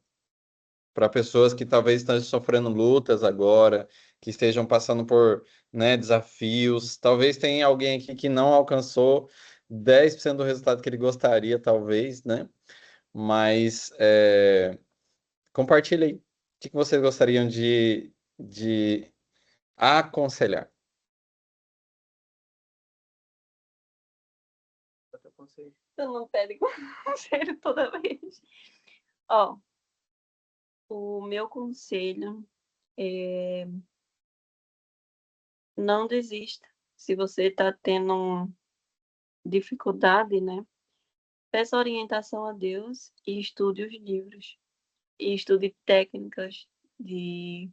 Para pessoas que talvez estejam sofrendo lutas agora, que estejam passando por, né, desafios. Talvez tenha alguém aqui que não alcançou 10% do resultado que ele gostaria, talvez, né? Mas compartilha aí. O que vocês gostariam de aconselhar? Eu não pede conselho toda vez. Ó, o meu conselho é não desista. Se você está tendo dificuldade, né? Peça orientação a Deus e estude os livros. E estude técnicas de,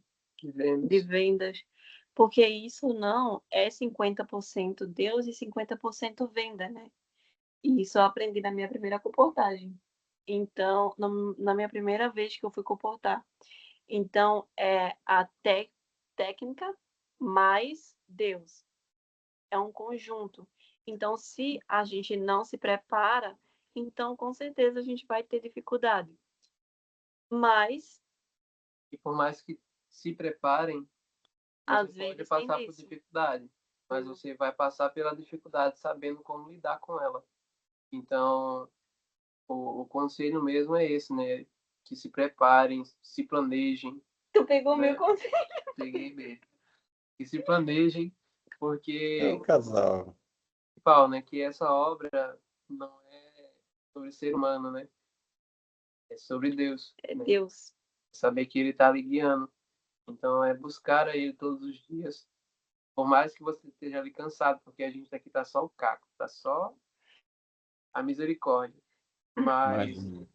de vendas. Porque isso não é 50% Deus e 50% venda, né? E isso eu aprendi na minha primeira comportagem. Então, na minha primeira vez que eu fui comportar. Então, é a técnica mais Deus. É um conjunto. Então, se a gente não se prepara, então com certeza a gente vai ter dificuldade. Mas, E por mais que se preparem, você às pode vezes, tem passar por disso. dificuldade, mas você vai passar pela dificuldade sabendo como lidar com ela. Então, o conselho mesmo é esse, né? Que se preparem, se planejem, Tu pegou meu né? conselho. Peguei mesmo. Que se planejem, É porque um casal. falo, né, que essa obra não é sobre ser humano, né? É sobre Deus, É né? Deus. Saber que Ele está lhe guiando. Então, é buscar a Ele todos os dias, por mais que você esteja ali cansado, porque a gente aqui tá só o caco, tá só a misericórdia. Mas Imagina.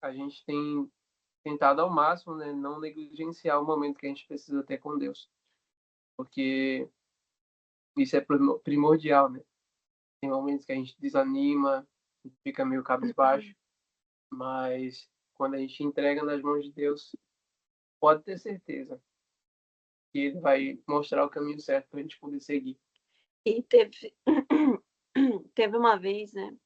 a gente tem tentado ao máximo, né, não negligenciar o momento que a gente precisa ter com Deus, porque isso é primordial, né? Tem momentos que a gente desanima, fica meio cabisbaixo, mas quando a gente entrega nas mãos de Deus, pode ter certeza que Ele vai mostrar o caminho certo para a gente poder seguir. E teve, teve uma vez, né?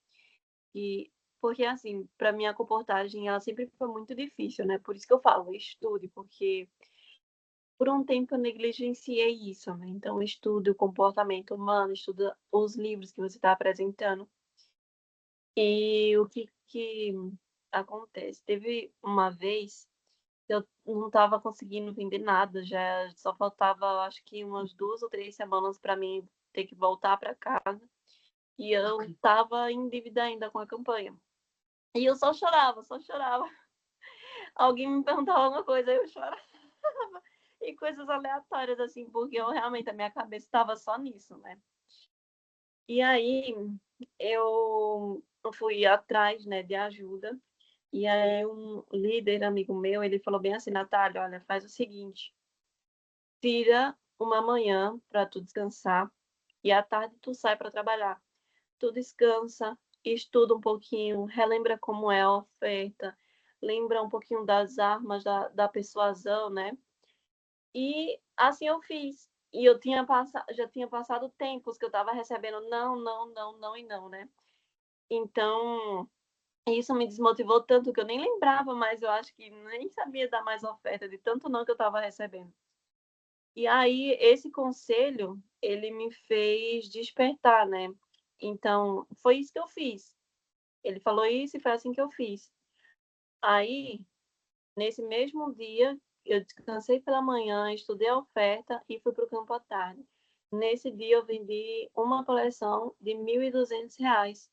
E, porque, assim, para mim a comportagem, ela sempre foi muito difícil, né? Por isso que eu falo, estude, porque por um tempo eu negligenciei isso, né? Então, estude o comportamento humano, estuda os livros que você está apresentando. E o que acontece? Teve uma vez que eu não estava conseguindo vender nada, já só faltava, acho que umas 2 ou 3 semanas para mim ter que voltar para casa. E eu estava em dívida ainda com a campanha. E eu só chorava, só chorava. Alguém me perguntava alguma coisa, eu chorava. E coisas aleatórias, assim, porque eu realmente, a minha cabeça estava só nisso, né? E aí, eu fui atrás, né, de ajuda. E aí, um líder amigo meu, ele falou bem assim, Natália, olha, faz o seguinte, tira uma manhã para tu descansar e à tarde tu sai para trabalhar. Tu descansa, estuda um pouquinho, relembra como é a oferta, lembra um pouquinho das armas da persuasão, né? E assim eu fiz. E eu já tinha passado tempos que eu estava recebendo não, não, não, não e não, né? Então, isso me desmotivou tanto que eu nem lembrava mais, eu acho que nem sabia dar mais oferta de tanto não que eu estava recebendo. E aí, esse conselho, ele me fez despertar, né? Então, foi isso que eu fiz. Ele falou isso e foi assim que eu fiz. Aí, nesse mesmo dia, eu descansei pela manhã, estudei a oferta e fui para o campo à tarde. Nesse dia, eu vendi uma coleção de R$ 1.200.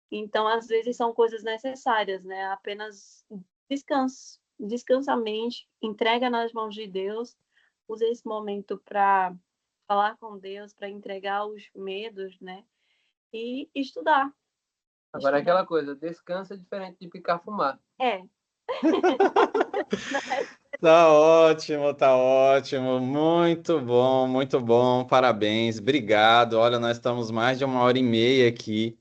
Então, às vezes, são coisas necessárias, né? Apenas descanso, descansa a mente, entrega nas mãos de Deus, usa esse momento para falar com Deus, para entregar os medos, né? E estudar. Agora, é Estudar. aquela coisa, descansa é diferente de picar fumar. É. Tá ótimo, tá ótimo. Muito bom, muito bom. Parabéns, obrigado. Olha, nós estamos mais de 1h30 aqui.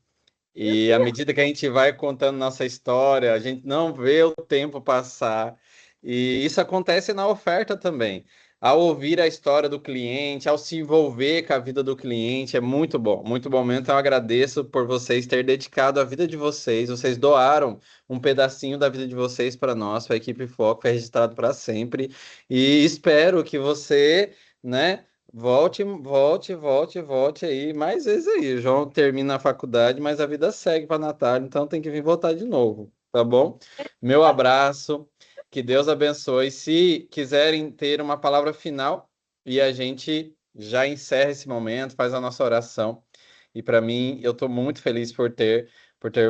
Meu E à Deus. medida que a gente vai contando nossa história, a gente não vê o tempo passar. E isso acontece na oferta também. Ao ouvir a história do cliente, ao se envolver com a vida do cliente, é muito bom mesmo. Então, eu agradeço por vocês terem dedicado a vida de vocês. Vocês doaram um pedacinho da vida de vocês para nós, para a equipe Foco, é registrado para sempre. E espero que você, né? Volte aí mais vezes aí. O João termina a faculdade, mas a vida segue para Natália, então tem que vir voltar de novo, tá bom? Meu abraço, que Deus abençoe. Se quiserem ter uma palavra final, e a gente já encerra esse momento, faz a nossa oração. E para mim, eu estou muito feliz por ter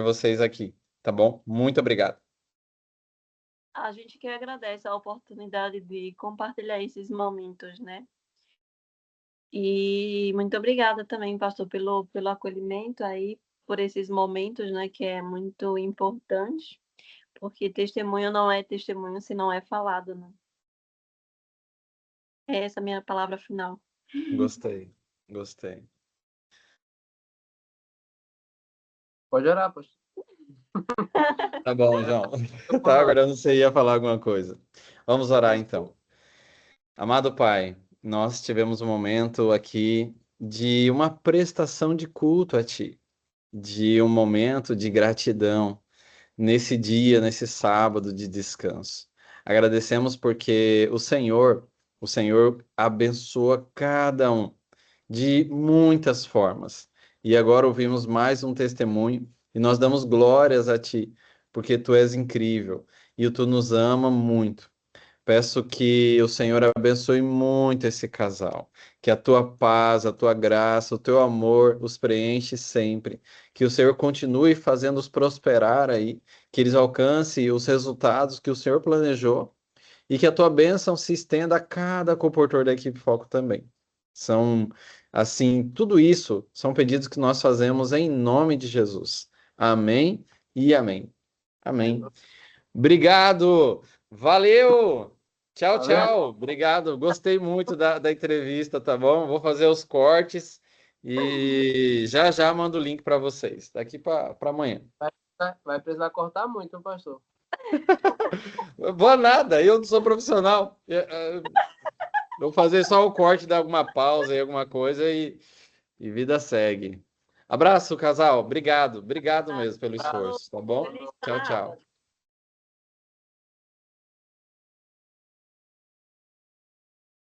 vocês aqui, tá bom? Muito obrigado. A gente que agradece a oportunidade de compartilhar esses momentos, né? E muito obrigada também, pastor, pelo acolhimento aí, por esses momentos, né, que é muito importante, porque testemunho não é testemunho se não é falado, né? É essa a minha palavra final. Gostei, gostei. Pode orar, pastor. Tá bom, João. Tá, agora eu não sei, ia falar alguma coisa. Vamos orar então. Amado Pai, nós tivemos um momento aqui de uma prestação de culto a Ti, de um momento de gratidão nesse dia, nesse sábado de descanso. Agradecemos porque o Senhor abençoa cada um de muitas formas. E agora ouvimos mais um testemunho e nós damos glórias a Ti, porque Tu és incrível e Tu nos ama muito. Peço que o Senhor abençoe muito esse casal, que a tua paz, a tua graça, o teu amor os preenche sempre, que o Senhor continue fazendo-os prosperar aí, que eles alcancem os resultados que o Senhor planejou e que a tua bênção se estenda a cada comportor da equipe Foco também. São, assim, tudo isso são pedidos que nós fazemos em nome de Jesus. Amém e amém. Amém. Obrigado! Valeu! Tchau, Valeu. tchau. Obrigado. Gostei muito da entrevista, tá bom? Vou fazer os cortes e já já mando o link para vocês, daqui para amanhã. Vai precisar cortar muito, pastor. Vou nada, eu não sou profissional. Vou fazer só o corte, dar alguma pausa e alguma coisa e vida segue. Abraço, casal. Obrigado. Obrigado mesmo pelo esforço, tá bom? Feliz Tchau, sábado. tchau.